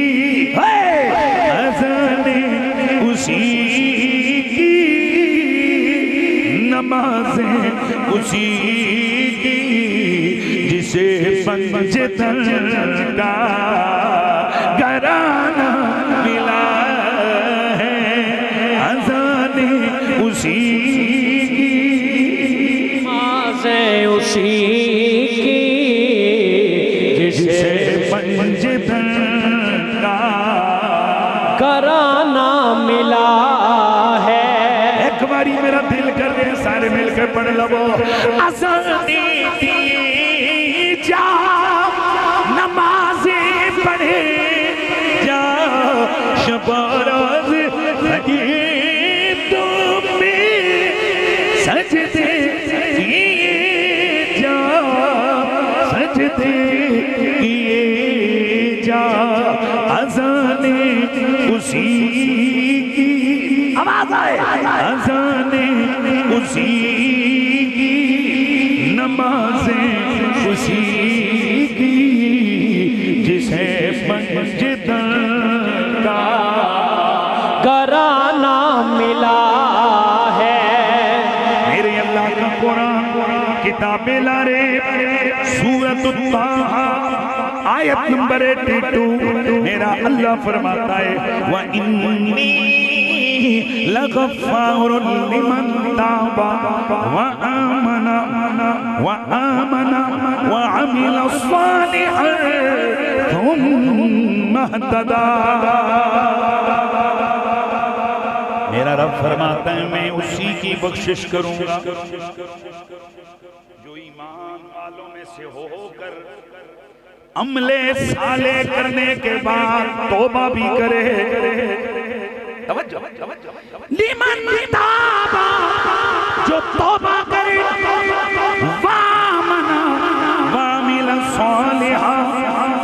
اذان اسی کی نمازیں اسی کی جسے پنجتن کا گھرانہ ملا ہے. اذان اسی کی نمازیں اسی کی جسے پنجتن کا گھرانہ ملا ہے. ایک باری میرا دل کر دے سارے مل کے پڑھ لو. اذانی دی جا نمازیں پڑھے جا. شب و روز سجدوں میں سجدے کیے جا. سجدے کیے جا. اذان اسی کی آواز آئے. اذان اسی کی نمازیں اسی کی جسے پنجتن کا گھرانہ ملا ہے. میرے اللہ کا قرآن کتاب لارے سورۃ الطٰہٰ آیت نمبر 82 میرا اللہ فرماتا ہے وَإِنِّي لَغَفَّارٌ لِمَن تَابَ وَآمَنَ وَعَمِلَ صَالِحًا ثُمَّ اهْتَدَىٰ. میرا رب فرماتا ہے میں اسی کی بخشش کروں گا جو ایمان والوں میں سے ہو کر عمل صالح کرنے کے بعد توبہ بھی کرے. لمن تاب جو توبہ کرے وآمن وعمل صالحا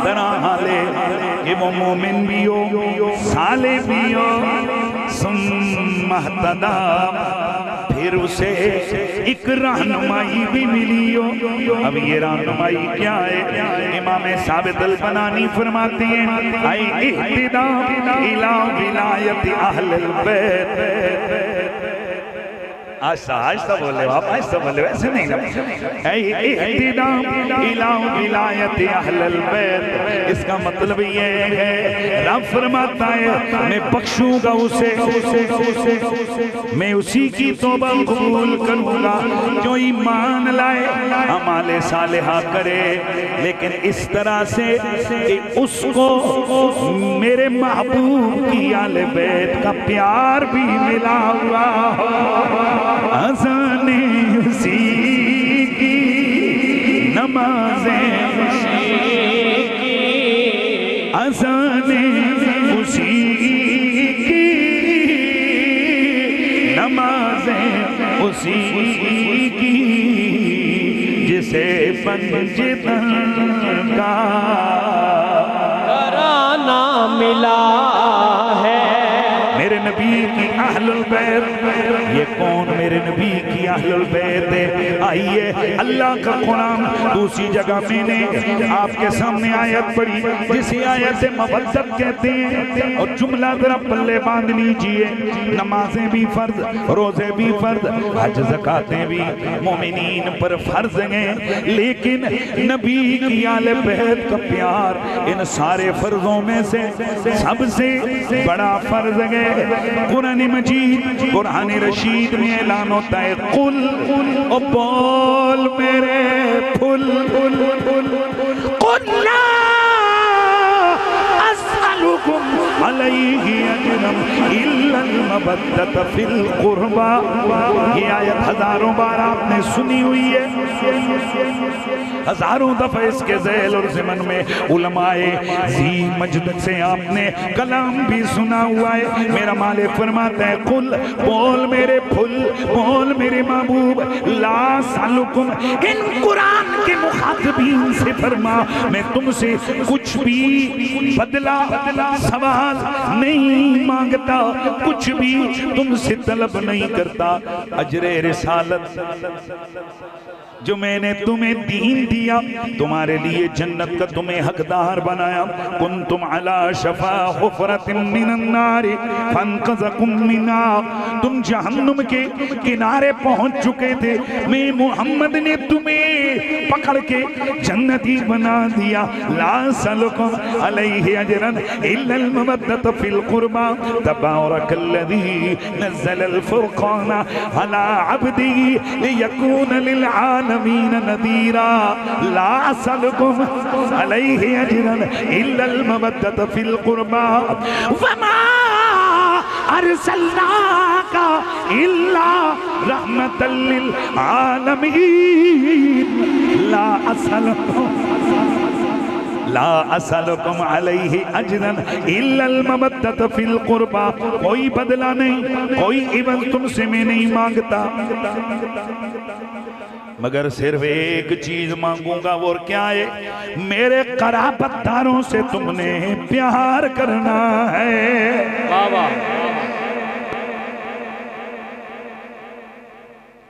طرح لے کہ وہ مومن بھی ہو صالح بھی ہو. ثم اهتدى پھر اسے ایک رہنمائی بھی ملی ہو. اب یہ رہنمائی کیا ہے؟ امام ثابت البنانی فرماتے ہیں ای اہتداء الی ولایت اہل البیت آہستہ آہستہ بولے آپ، آہستہ بولے، ویسے نہیں نا۔ اہتدام الہ ولایت اہل البیت، اس کا مطلب یہ ہے رب فرماتا ہے میں بخشوں گا اسے، میں اسی کی توبہ قبول کروں گا جو ایمان لائے، اعمال صالحہ کرے، لیکن اس طرح سے کہ اس کو میرے محبوب کی آل بیت کا پیار بھی ملا ہوا ہو۔ اذان اسی کی نمازیں، اذان اسی کی نمازیں، اسی کی جسے پنجتن کا ترانہ ملا ہے۔ میرے نبی کی اہل البیت، یہ کون میرے نبی کی اہل البیت ہے؟ آئیے اللہ کا قرآن دوسری جگہ میں نے آپ کے سامنے آیت پڑھی جسے آیت مودت کہتے ہیں، اور جملہ ذرا پلے باندھ لیجئے، نمازیں بھی فرض، روزے بھی فرض، حج زکاتیں بھی مومنین پر فرض ہیں، لیکن نبی کی اہل بیت کا پیار ان سارے فرضوں میں سے سب سے بڑا فرض ہے۔ قرآن مجید، قرآن رشید میں اعلان ہوتا ہے قل، او بول میرے پھل، قل لا اسألکم علیہ اجرا الا المودۃ فی القربى۔ یہ آیت ہزاروں بار آپ نے سنی ہوئی ہے، ہزاروں دفعہ اس کے ذیل اور ضمن میں علماء ذی مجد سے آپ نے کلام بھی سنا ہوا ہے۔ میرا مالک فرماتا ہے قل، بول میرے پھل، بول میرے محبوب، لا سالکم، ان قرآن کے مخاطبین سے فرما میں تم سے کچھ بھی بدلہ سوال نہیں مانگتا، کچھ بھی تم سے طلب نہیں کرتا۔ اجر رسالت جو میں نے تمہیں دین دیا، تمہارے لیے جنت کا تمہیں حقدار بنایا، کنتم علی شفا حفرۃ من النار فانقذکم منها، تم جہنم کے کنارے پہنچ چکے تھے، میں محمد نے تمہیں پکڑ کے جنتی بنا دیا۔ لا اسألکم علیہ اجرا الا المودۃ فی القربى، تبارک الذی نزل الفرقان علی عبدہ لیکون للعالمین نذیرا۔ لا اسألکم علیہ اجرا الا المودۃ فی القربى وما ارسلناک الا رحمتا للعالمین۔ لا اسألکم علیہ اجرا الا المودۃ فی القربى، کوئی بدلہ نہیں، کوئی عوض تم سے میں نہیں مانگتا، مگر صرف ایک چیز مانگوں گا، وہ کیا ہے؟ میرے قرابت داروں سے تم نے پیار کرنا ہے۔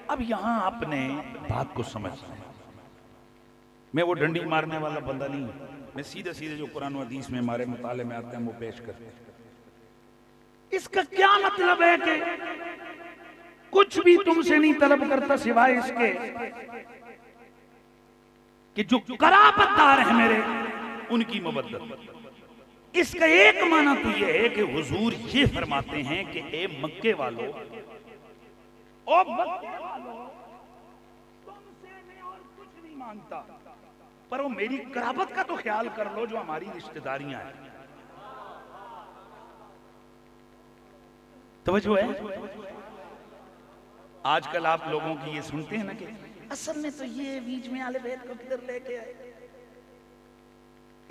اب یہاں آپ نے بات کو سمجھنا ہے، میں وہ ڈنڈی مارنے والا بندہ نہیں ہوں، میں سیدھے سیدھے جو قرآن و حدیث میں ہمارے مطالعے میں آتے ہیں وہ پیش کرتے ہیں۔ اس کا کیا مطلب ہے کہ کچھ بھی تم سے نہیں طلب کرتا سوائے اس کے کہ جو قرابت دار ہیں میرے ان کی مودت۔ اس کا ایک معنی تو یہ ہے کہ حضور یہ فرماتے ہیں کہ اے مکے والو، او مکے والو، تم سے میں اور کچھ نہیں مانگتا، پر وہ میری قرابت کا تو خیال کر لو جو ہماری رشتہ داریاں ہیں۔ توجہ ہے؟ آج کل آپ لوگوں کی یہ سنتے ہیں نا کہ اصل میں تو یہ بیچ میں آل بیت کو کدھر لے کے آئے۔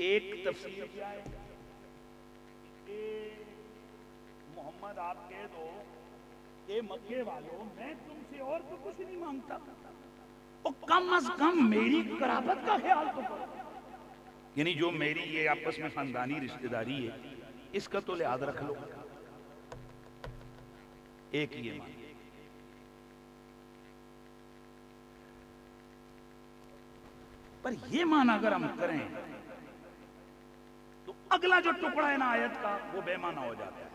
ایک تفسیر کیا ہے کہ محمد آپ کہہ دو اے مکے والوں، میں تم سے اور تو کچھ نہیں مانگتا، اور کم از کم میری قرابت کا خیال تو کرو، یعنی جو میری یہ آپس میں خاندانی رشتہ داری ہے اس کا تو لحاظ رکھ لو۔ ایک یہ معنی، پر یہ معنی اگر ہم کریں تو اگلا جو ٹکڑا ہے نا آیت کا وہ بے معنی ہو جاتا ہے۔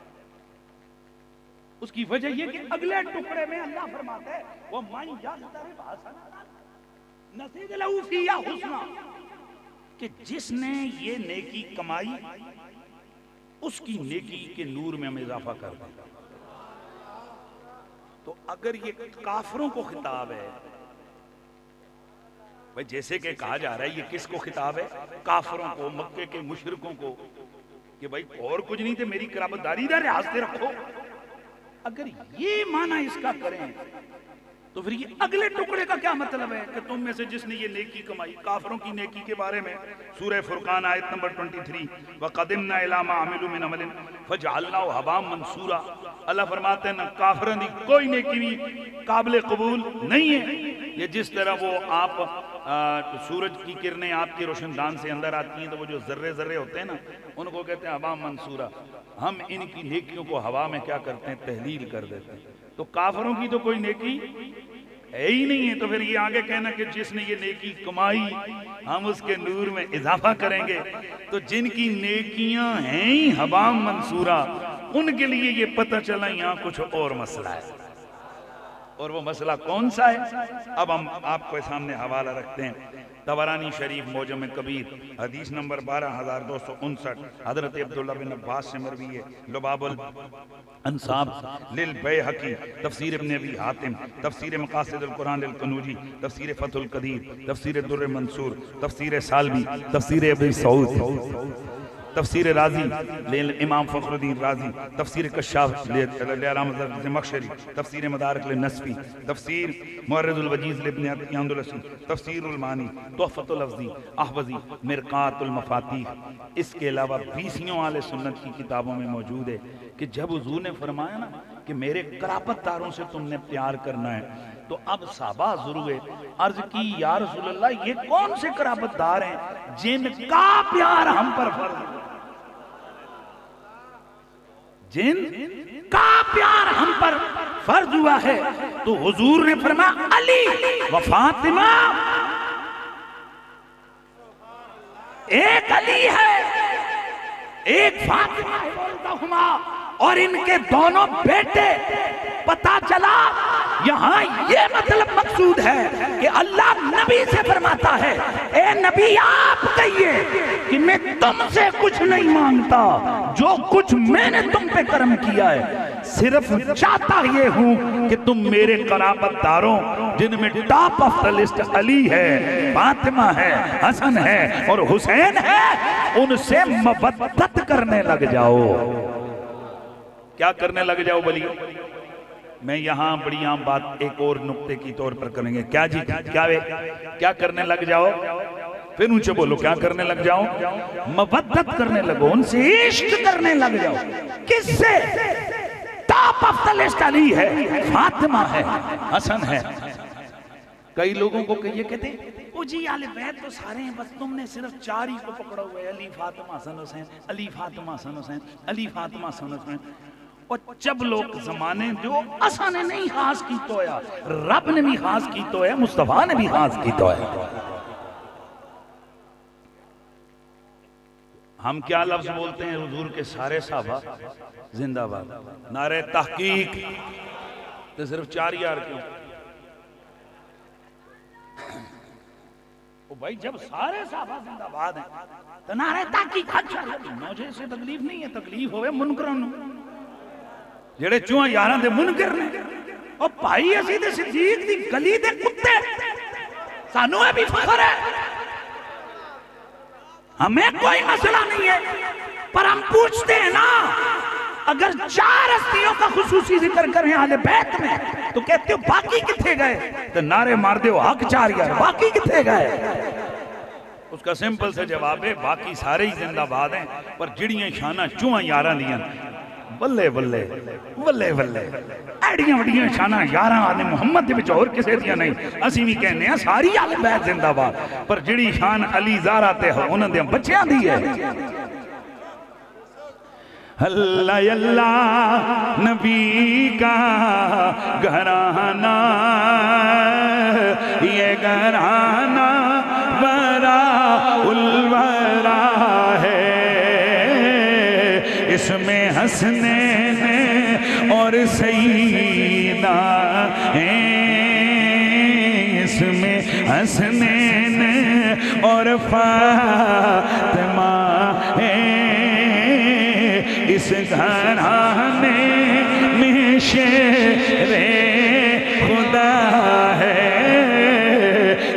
اس کی وجہ یہ کہ اگلے ٹکڑے میں اللہ فرماتا ہے وہ من یقترب حسنۃ نزد لہ فیہا حسنا، کہ جس نے یہ نیکی کمائی اس کی نیکی کے نور میں ہم اضافہ کر دیں۔ تو اگر یہ کافروں کو خطاب ہے، بھئی جیسے کہ کہا جا رہا ہے یہ کس کو خطاب ہے؟ کافروں کو، مکے کے مشرکوں کو، کہ بھئی اور کچھ نہیں تھے، میری قرابت داری دا لحاظ سے رکھو۔ اگر یہ معنی اس کا کریں تو پھر یہ اگلے ٹکڑے کا کیا مطلب ہے کہ تم میں سے جس نے یہ نیکی کمائی؟ کافروں کی نیکی کے بارے میں سورہ فرقان آیت نمبر 23، وَقَدِمْنَا إِلَىٰ مَا عَمِلُوا مِنْ عَمَلٍ فَجَعَلْنَاهُ هَبَاءً مَنْثُورًا۔ اللہ فرماتے ہیں نا کافروں کی کوئی نیکی بھی قابل قبول نہیں ہے۔ یہ جس طرح وہ آپ سورج کی کرنیں آپ کی روشن دان سے اندر آتی ہیں تو وہ جو ذرے ذرے ہوتے ہیں نا ان کو کہتے ہیں ہوا منصورہ، ہم ان کی نیکیوں کو ہوا میں کیا کرتے ہیں؟ تحلیل کر دیتے ہیں۔ تو کافروں کی تو کوئی نیکی ہے ہی نہیں ہے، تو پھر یہ آگے کہنا کہ جس نے یہ نیکی کمائی ہم اس کے نور میں اضافہ کریں گے، تو جن کی نیکیاں ہیں ہی ہوا منصورہ ان کے لیے یہ پتہ چلا یہاں کچھ اور مسئلہ ہے۔ اور وہ مسئلہ کون سا ہے؟ اب ہم آپ کو سامنے حوالہ رکھتے ہیں۔ طبرانی شریف موجم کبیر حدیث نمبر 12259 حضرت عبداللہ بن عباس سے مروی ہے، لباب الانصاب للبیہقی، تفسیر ابن ابی حاتم، تفسیر مقاصد القرآن للقنوجی، تفسیر فتح القدیر، تفسیر در منصور، تفسیر سالبی، تفسیر ابن سعود، تفسیر رازی امام فخر الدین رازی، تفسیر کشاف لعلامہ زمخشری، تفسیر مدارک للنسبی، تفسیر معرض الوجیز لابن اندلسی، تفسیر المانی، تحفۃ اللفظی، احوزی، مرقات المفاتیح۔ اس کے علاوہ 20 اہل سنت کی کتابوں میں موجود ہے کہ جب حضور نے فرمایا نا کہ میرے قرابت داروں سے تم نے پیار کرنا ہے، تو اب صحابہ حضور ہوئے، عرض کی یا رسول اللہ یہ کون سے قرابت دار ہیں جن کا پیار ہم پر فرض ہے؟ جن کا پیار ہم پر فرض ہوا ہے؟ تو حضور نے فرمایا علی و فاطمہ، ایک علی ہے ایک فاطمہ ہے بولتاہما، اور ان کے دونوں بیٹے۔ پتا چلا یہاں یہ مطلب مقصود ہے کہ اللہ نبی سے فرماتا ہے اے نبی آپ کہیے کہ میں تم سے کچھ نہیں مانگتا، جو کچھ میں نے تم پہ کرم کیا ہے صرف چاہتا یہ ہوں کہ تم میرے قرابت داروں جن میں ٹاپ آف دا لسٹ علی ہے، فاطمہ ہے، حسن ہے اور حسین ہے، ان سے مودت کرنے لگ جاؤ۔ کیا کرنے لگ جاؤ بلی؟ میں یہاں بڑی عام بات ایک اور نقطے کی طور پر کریں گے۔ کیا جی کیا کرنے لگ جاؤ؟ پھر اونچے بولو، کیا کرنے لگ جاؤ؟ مودت کرنے لگو، ان سے عشق کرنے لگ جاؤ۔ کس سے؟ ٹاپ آف دا لسٹ علی ہے، فاطمہ ہے، حسن ہے۔ کئی لوگوں کو یہ کہتے ہیں او جی آل بیت تو سارے ہیں، بس تم نے صرف 4 ہی کو پکڑا ہوا ہے، علی فاطمہ حسن حسین، علی فاطمہ حسن حسین، علی فاطمہ حسن حسین۔ اور جب لوگ زمانے جو اساں نے نہیں خاص کی تو ہے، رب نے بھی خاص کی تو ہے، مصطفیٰ نے بھی خاص کی تو ہے۔ ہم کیا لفظ بولتے ہیں حضور کے سارے صحابہ زندہ باد، نعرہ تحقیق، تو صرف 4 یار کیوں؟ بھائی جب سارے صحابہ زندہ باد ہیں تو نعرہ تحقیق اچھا ہے، مجھے سے تکلیف نہیں ہے، تکلیف ہوئے منکرن جڑے چوہاں یاراں دے منکر نے۔ اور بھائی اسی دے صدیق دی گلی دے کتے، سانو ہے بھی فخر ہے، ہمیں کوئی مسئلہ نہیں ہے، پر ہم پوچھتے ہیں نا اگر 4 ہستیوں کا خصوصی ذکر کریں اہل بیت میں تو کہتے ہو باقی کتھے گئے؟ تو نعرے مار دے ہو حق 4 یار، باقی کتھے گئے؟ اس کا سمپل سے جواب ہے باقی سارے ہی زندہ باد ہیں، پر جڑیاں شانہ چوہاں یاراں دیاں بلے بلے بلے بلے ایڈیاں وڈیاں شانہ یاراں آدھے محمد دے بچ اور کسے دیاں نہیں۔ اسی بھی کہنے ہیں ساری اہل بیت زندہ باد، پر جڑی شان علی زہرا تے انہاں دے بچیاں دی ہے۔ اللہ اللہ نبی کا گھرانہ، یہ گھرانہ وراء الورا ہے، اس میں حسنین اور سیدہ ہیں، اس میں حسنین اور فاطمہ ہیں، اس گھرانے میں شیر خدا ہے،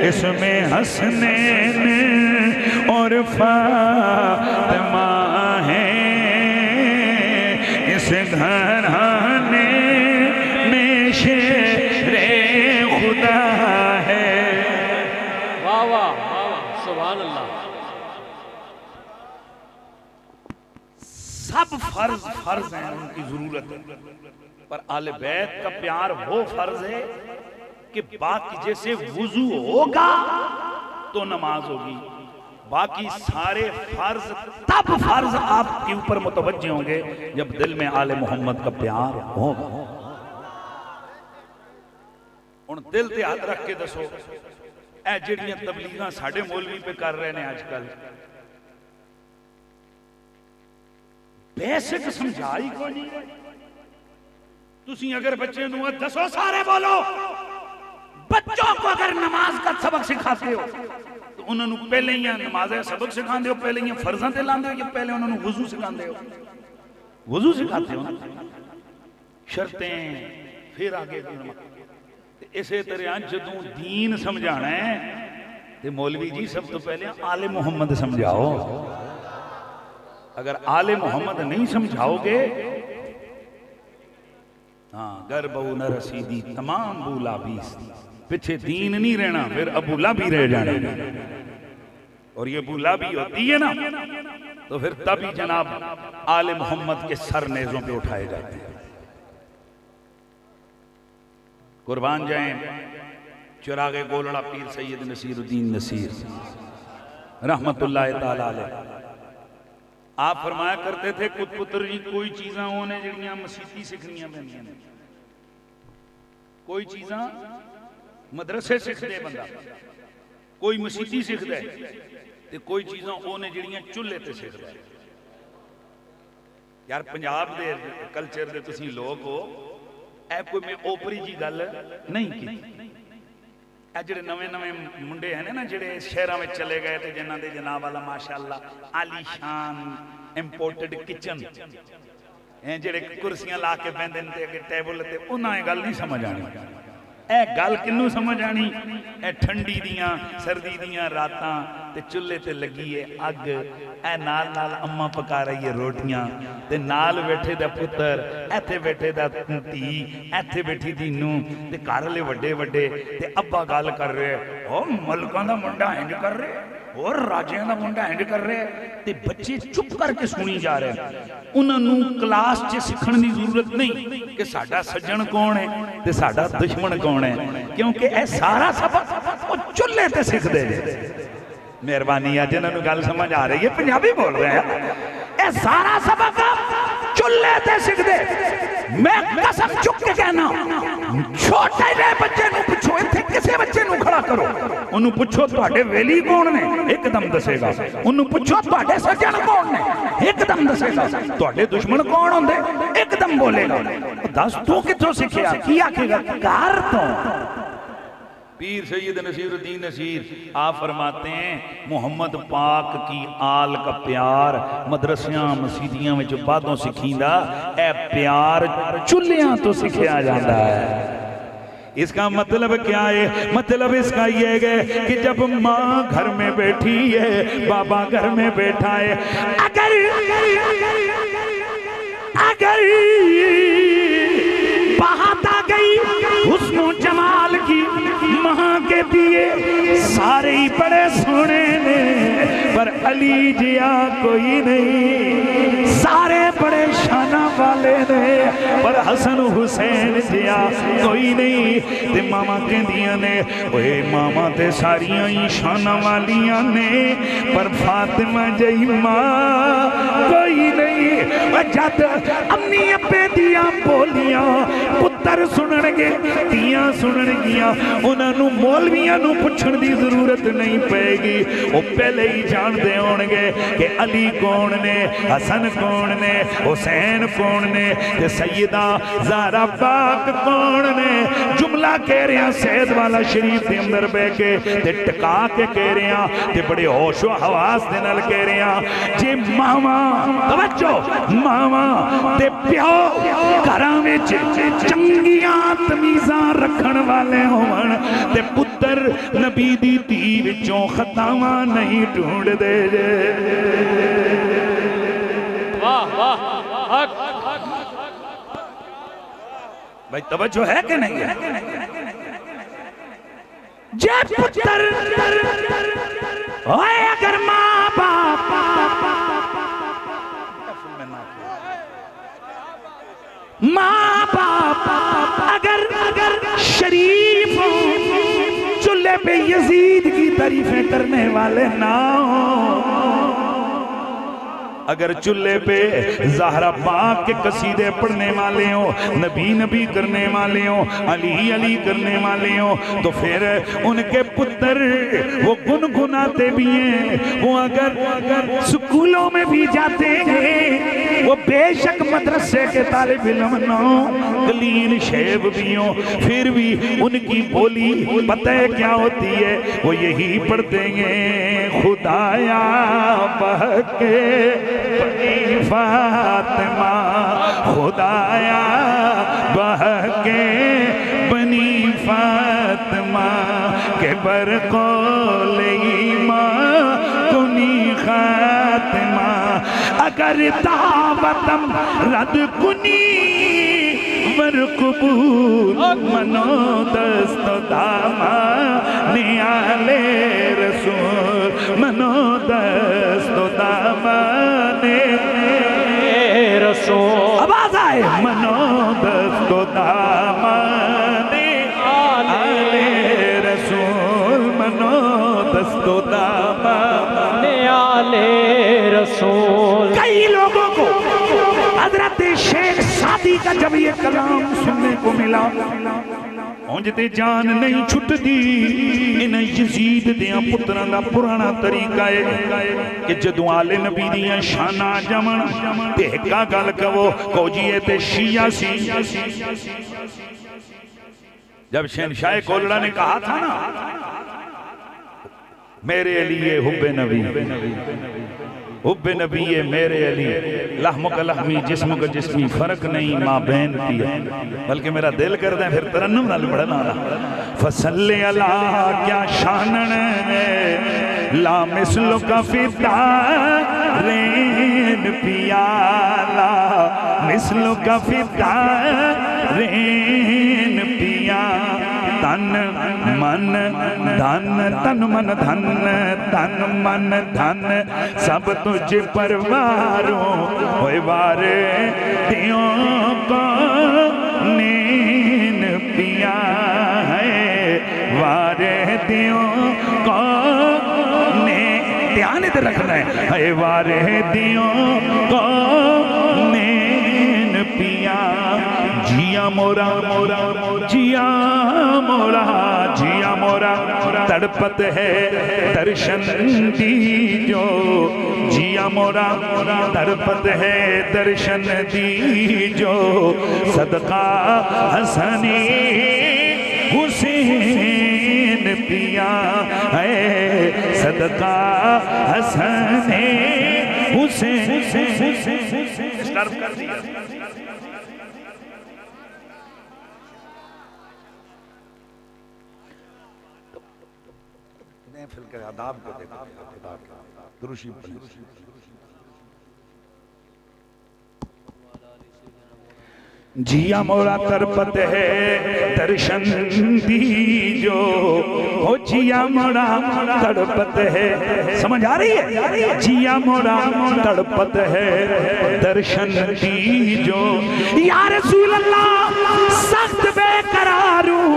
اس میں حسنین اور فاطمہ ہیں، اس گھرانے میں شیر خدا ہے۔ واہ واہ سبحان اللہ۔ سب فرض ہیں، ان کی ضرورت ہے، پر آل بیت کا پیار وہ فرض ہے کہ باقی جیسے وضو ہوگا تو نماز ہوگی، باقی سارے فرض تب فرض آپ کے اوپر متوجہ ہوں گے جب دل میں آل محمد کا پیار ہوگا۔ ان دل تے ہاتھ رکھ کے دسو، اے جڑیاں تبلیغاں ساڑھے مولوی پہ کر رہے ہیں آج کل، بیسک سمجھائی کو نہیں ہے۔ تسی اگر بچے نو دسو سارے بولو، بچوں کو اگر نماز کا سبق سکھاتے ہو تو انہوں نے پہلے ہی نماز سبق سکھاندے ہو، پہلے ہی فرضاں تے لاندے ہو، یا پہلے انہوں نے وضو سکھاندے ہو؟ وضو سکھاتے ہو نا، شرطیں پھر آگے نماز۔ اسے طرح جدوں دین سمجھانا ہے تے مولوی جی سب تو پہلے آل محمد سمجھاؤ۔ اگر آل محمد نہیں سمجھاؤ گے، ہاں گر بہو نہ رسیدی تمام بولا بیس، پیچھے دین نہیں رہنا، پھر ابو لابی رہ جانے، اور یہ ابو لابی ہوتی ہے نا تو پھر تبھی جناب آل محمد کے سر نیزوں پہ اٹھائے جاتے ہیں۔ قربان جائیں چراغ گولڑا پیر سید نصیر الدین نصیر رحمت اللہ تعالی علیہ، آپ فرمایا کرتے تھے کت پتر جی کوئی چیزاں ہونے جڑیاں مسیحی سکھنیاں بنیاں نے، کوئی چیزاں مدرسے سکھ دے بندہ، کوئی مسیحی سکھ دے تے کوئی چیزاں ہونے جڑیاں چلے تے سکھ دے۔ یار پنجاب دے کلچر دے تسی لوگ ہو، اے کوئی میں اوپری جی گل نہیں کی، اے جڑے نویں نویں منڈے ہیں نا جڑے شہراں میں چلے گئے تے جنہاں دے جناب والا ماشاءاللہ عالی شان امپورٹڈ کچن ہیں، جڑے کرسیاں لا کے بیندے تے اگے ٹیبل تے، انہاں اے گل نہیں سمجھ آنی۔ اے گل کنوں سمجھ آنی؟ اے ٹھنڈی دیاں سردی دیاں راتاں تے چلے تے لگی ہے اگ، اے نال نال اماں پکا رہی ہے روٹیاں تے نال بیٹھے دا پتر، ایتھے بیٹھے دا تی، ایتھے بیٹھی دی نو تے گھر لے وڈے وڈے تے ابا گل کر رہے او ملکاں دا منڈا انج کر رہے اور راجیاں دا منڈا انج کر رہے تے بچے چپ کر کے سنی جا رہے ہیں۔ انہاں نوں کلاس چ سکھن دی ضرورت نہیں کہ ساڈا سجن کون ہے تے ساڈا دشمن کون ہے، کیونکہ اے سارا سبق او چلے تے سکھ دے جے۔ مہربانی ہے جنہوں نے گل سمجھ آ رہی ہے، پنجابی بول رہے ہیں، اے سارا سبق چلے تے سکھ دے۔ میں قسم چک کے کہنا، چھوٹے لے بچے نو پچھو، اتھے کسے بچے نو کھڑا کرو، انہوں پچھو تواڈے ویلی کون نے ایک دم دسے گا، انہوں پچھو تواڈے سجن کون نے ایک دم دسے گا، تواڈے دشمن کون ہوندے ایک دم بولے گا۔ دس تو کتھوں سکھیا، کی آکھے گا گھر تو۔ پیر سید نصیر الدین نصیر آپ فرماتے ہیں محمد پاک کی آل کا پیار مدرسیاں مسیدیاں میں جو باتوں سکھیندہ، اے پیار چلیاں تو سکھیا جاندہ ہے۔ اس کا مطلب کیا ہے؟ مطلب اس کا یہ ہے کہ جب ماں گھر میں بیٹھی ہے، بابا گھر میں بیٹھا ہے، اگر بات آ گئی حسن و جمال کی، ماں کے دیے سارے ہی بڑے سونے نے، پر علی جیا کوئی نہیں، سارے بڑے شانہ والے نے، پر حسن حسین جیا کوئی نہیں۔ تے ماما کہندیاں نے اوے ماما تے ساریاں ہی شانہ والیاں نے، پر فاطمہ جئی ماں کوئی نہیں۔ جد امی ابے دیاں بولیاں پتر پتر سنن گے تیاں سنن گیاں انہاں نو مولویاں نو پوچھن دی ضرورت نہیں پے گی وہ پہلے ہی جان دے ہون گے کہ علی کون نے حسن کون نے حسین کون نے تے سیدہ زہرا پاک کون نے جملہ کہہ رہے ہیں سید والا شریف دے اندر بے کے تے ٹکا کے کہہ رہے ہیں تے بڑے ہوش و حواس دے نال کہہ رہے ہیں جے ماما توجہ ماما تے پیو گھراں وچ چنگیاں تمیزاں رکھن والے ہون تے پتر نبی دی دھی وچوں خطاواں نہیں ڈھونڈ دے واہ واہ حق بھائی توجہ ہے کہ نہیں ہے جے پتر اوے اگر ماں باپ ماں باپ اگر شریف چولہے پہ یزید کی تعریفیں کرنے والے نہ ہوں اگر چولہے پہ زہرا پاک کے قصیدے پڑھنے والے ہوں نبی نبی کرنے والے ہوں علی علی کرنے والے ہوں تو پھر ان کے پتر وہ گنگناتے بھی ہیں وہ اگر سکولوں میں بھی جاتے ہیں وہ بے شک مدرسے کے طالب علم نہ ہوں قلیل شیب بھی ہوں پھر بھی ان کی بولی پتہ کیا ہوتی ہے وہ یہی پڑھتے ہیں خدایا بہکے بنی فاطمہ خدایا بہکے بنی فاطمہ کہ برقول ایمان کنی خاتمہ اگر دعوتم رد کنی ورقبول منو دست داما نیالے رسول منو دست داما رسول آواز آئے منو دست داما نیالے رسول منو دست داما نیالے رسول کئی لوگوں کو حضرت شیخ سعدی کا جب یہ کلام سننے کو ملا اونجتے جان نہیں چھٹ دی انہیں یزید دیاں پتران دا پرانا طریقہ ہے کہ جدو آل نبی دیاں شانہ جمن دیکھا گل کہو کوجیے تے شیعہ سی جب شہنشاہ کولڑا نے کہا تھا نا میرے علی حب نبی حب نبی میرے علی لحم کا لحمی جسم کا جسمی فرق نہیں ماں بہن کی ہے بلکہ میرا دل کرتا ہے پھر ترنم نال بڑھنا رہا فصلی اللہ کیا شانن ہے لا مثل کا فتارین پیالا مثل کا فتارین پیالا تن من دھن تن من دھن تن من دھن سب تجھ پرواروں ہوئے وارے دیوں کو نین پیا ہے وارے دیوں کو دھیان ادھر رکھنا ہے وارے دیوں کو نین پیا جیا مورا جیا مورا جیا مورا تڑپت ہے درشن دی جو جیا مورا تڑپت ہے درشن دی جو صدقہ حسنی حسین پیا ہے صدقہ حسنی حسین اسٹارٹ کر دیا پھر کے آداب کو دیکھو دروشی پڑھی جیا مورا ترپت ہے درشن دی جو ہو جیا مورا تڑپت ہے سمجھ آ رہی ہے جیا مورا تڑپت ہے درشن دی جو یا رسول اللہ سخت بے قراروں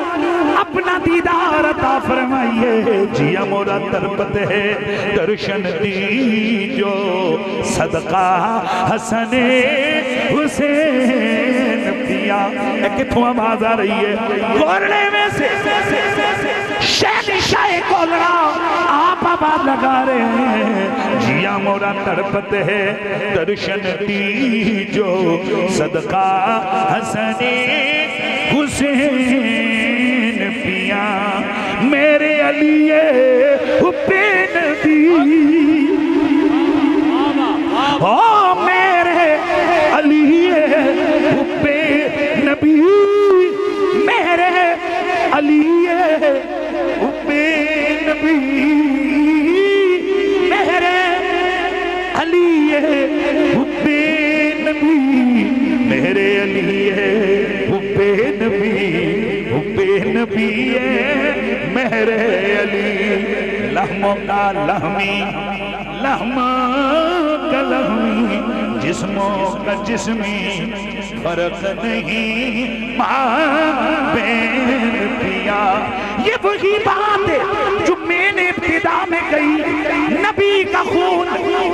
اپنا دیدار عطا فرمائیے جیا مورا ترپت ہے درشن دی جو صدقہ حسن حسین میاں کتوں آواز آ رہی ہے؟ کولڑے میں سے شہنشاہ کولڑا آپ آواز لگا رہے ہیں، جیا مورا تڑپت ہے درشن دیجو صدقہ حسن حسین پیا میرے علی حبی نبی، میرے علی حبی نبی، میرے علی حبی نبی، میرے علی حبی نبی، میرے علی حبی نبی، حبی نبی میرے علی، لہموں کا لہمی، لہموں کا لہمی، جسموں کا جسمی، فرق نہیں ماں بین پیا۔ یہ وہی بات ہے جو میں نے ابتدا میں کہی، نبی کا خون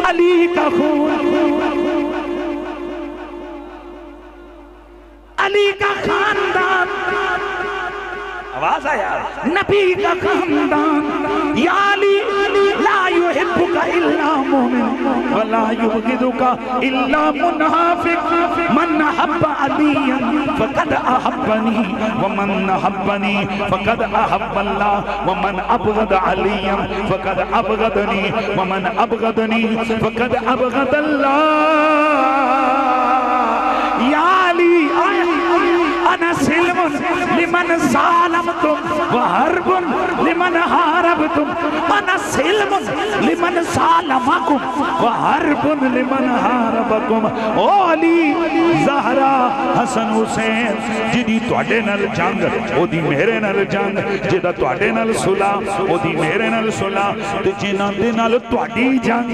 علی کا خون، علی کا خاندان، آواز آیا، نبی کا خاندان، یا علی لا يحبك الا مومن ولا يبغضك الا منافق، من احب عليا فقد احبني ومن احبني فقد احب الله ومن ابغض عليا فقد ابغضني ومن ابغضني فقد ابغض الله۔ یا علی انا سلم لمن سالمتم وحرب لمن حاربتم، انا سلم لمن سالمکم وحرب لمن حاربکم۔ او علی زہرا حسن حسین، جدی تواڈے نال جنگ او دی میرے نال جنگ، جدا تواڈے نال صلح او دی میرے نال صلح، تے جنہاں دے نال تواڈی جنگ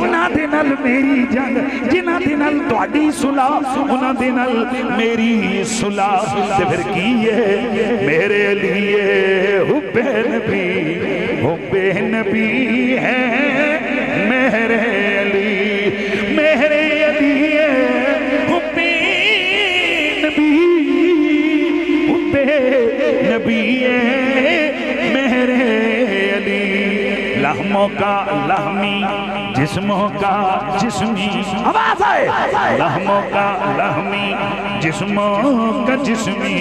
انہاں دے نال میری جنگ، جنہاں دے نال تواڈی صلح انہاں دے نال میری صلح، تے پھر کی ہے میرے لیے حب نبی، حب نبی ہے میرے علی، میرے علی حب نبی، حب نبی ہے میرے علی، لہموں کا لہمی، جسموں کا جسمی، آواز آئے، لہموں کا لہمی، جسموں کا جسمی،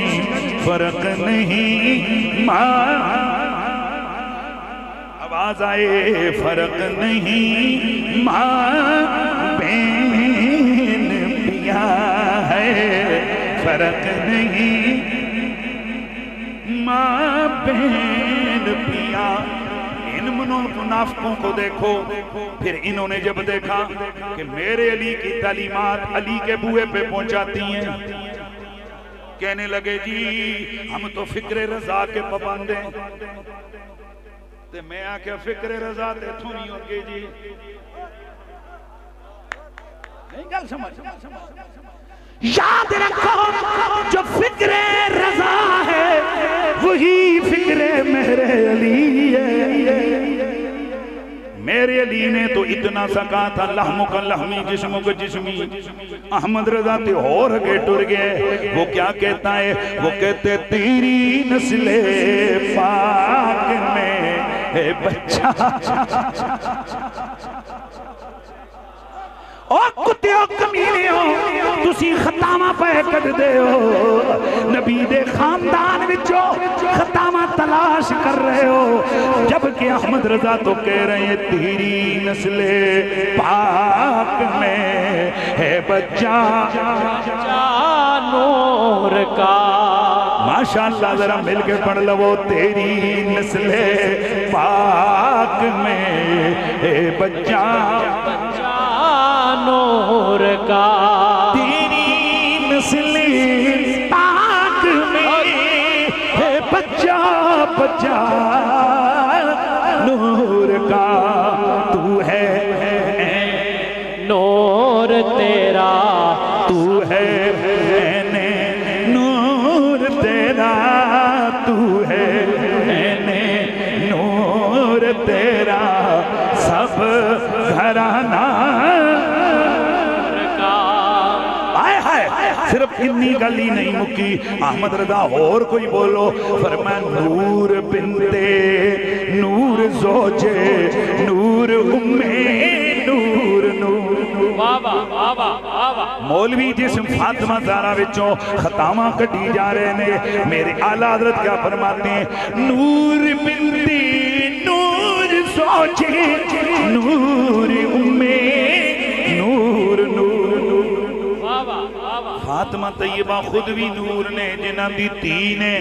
فرق نہیں ماں، آواز آئے، فرق نہیں ماں بین پیا ہے، فرق نہیں ماں بین پیا۔ ان منافقوں کو دیکھو، پھر انہوں نے جب دیکھا کہ میرے علی کی تعلیمات علی کے بوئے پہ پہنچاتی ہیں، کہنے لگے جی ہم تو فکر رضا کے پابند ہیں، تے میں آکھیا فکر رضا تے تھو نہیں ہوگے جی، نہیں گل سمجھ، یاد رکھو جو فکر رضا ہے وہی فکر میرے علی ہے۔ میرے علی نے تو اتنا سا کہا تھا لحموں کا لحمی، جسموں کا جسمی، احمد رضا تے اور کے ٹر گئے، وہ کیا کہتا ہے؟ وہ کہتے تیری نسل پاک میں ہے بچہ، او کتیو کمینیو تسی خطامہ پہ کٹ دے ہو، نبی دے خاندان وچو خطامہ تلاش کر رہے ہو، جبکہ احمد رضا تو کہہ رہے ہیں تیری نسل پاک میں ہے بچہ نور کا، ماشاءاللہ ذرا مل کے پڑھ لو، تیری نسل پاک میں ہے بچہ نور کا، تیری نسل پاک میں ہے بچہ بچہ نور کا، تو ہے نور تیرا، تو ہے نور تیرا، تو ہے نور تیرا، سب گھرانہ صرف اتنی گل ہی نہیں مکی احمد رضا اور کوئی بولو فرمایا نور بنتے نور زوجے نور نور نور بابا بابا بابا مولوی جسم فاطمہ زہرا وچوں خطاواں کٹی جا رہے نے میرے اعلیٰ حضرت کیا فرماتے ہیں نور بنتی نور زوجے نور نور نور بابا بابا فاطمہ طیبہ خود بھی نور نے جنہ دی تی نے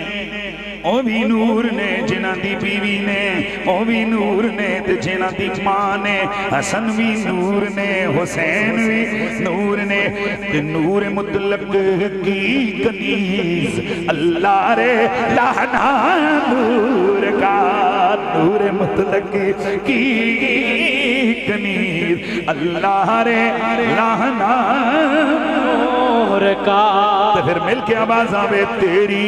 او بھی نور نے جنہ دی بیوی نے او بھی نور نے جنہ دی ماں نے حسن بھی نور نے حسین بھی نور نے نور مطلق کی کنیز اللہ رے لانا نور کا نور مطلق کی کنیز اللہ رے لانا نور کا تو پھر مل کے آواز آوے تیری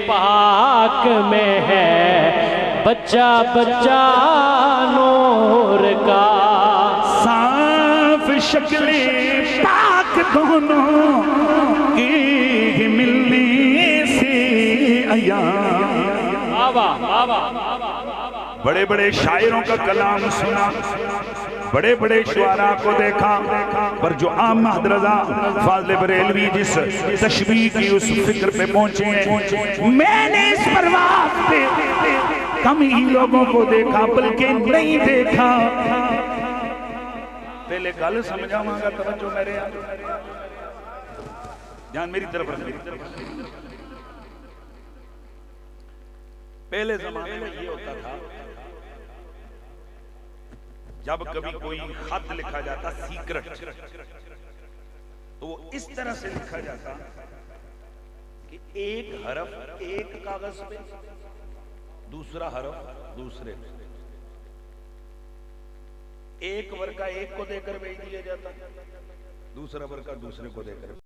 پاک میں ہے بچہ بچہ نور کا صاف شکل پاک دونوں کی ملنے سے ایام بابا بابا بڑے بڑے شاعروں کا کلام سنا بڑے بڑے شعراء کو دیکھا پر جو احمد رضا فاضل بریلوی جس تشبیہ کی اس فکر پہ پہنچے ہیں میں نے اس پرواز پہ کم ہی لوگوں کو دیکھا بلکہ نہیں دیکھا پہلے گل سمجھا مانگا توجہ میرے جان میری طرف رکھ پہلے زمانے میں یہ ہوتا تھا جب کبھی کوئی خط لکھا جاتا سیکرٹ تو وہ اس طرح سے لکھا جاتا کہ ایک حرف ایک کاغذ پہ دوسرا حرف دوسرے ایک ورقہ ایک کو دے کر بھیج دیا جاتا دوسرا ورقہ دوسرے کو دے کر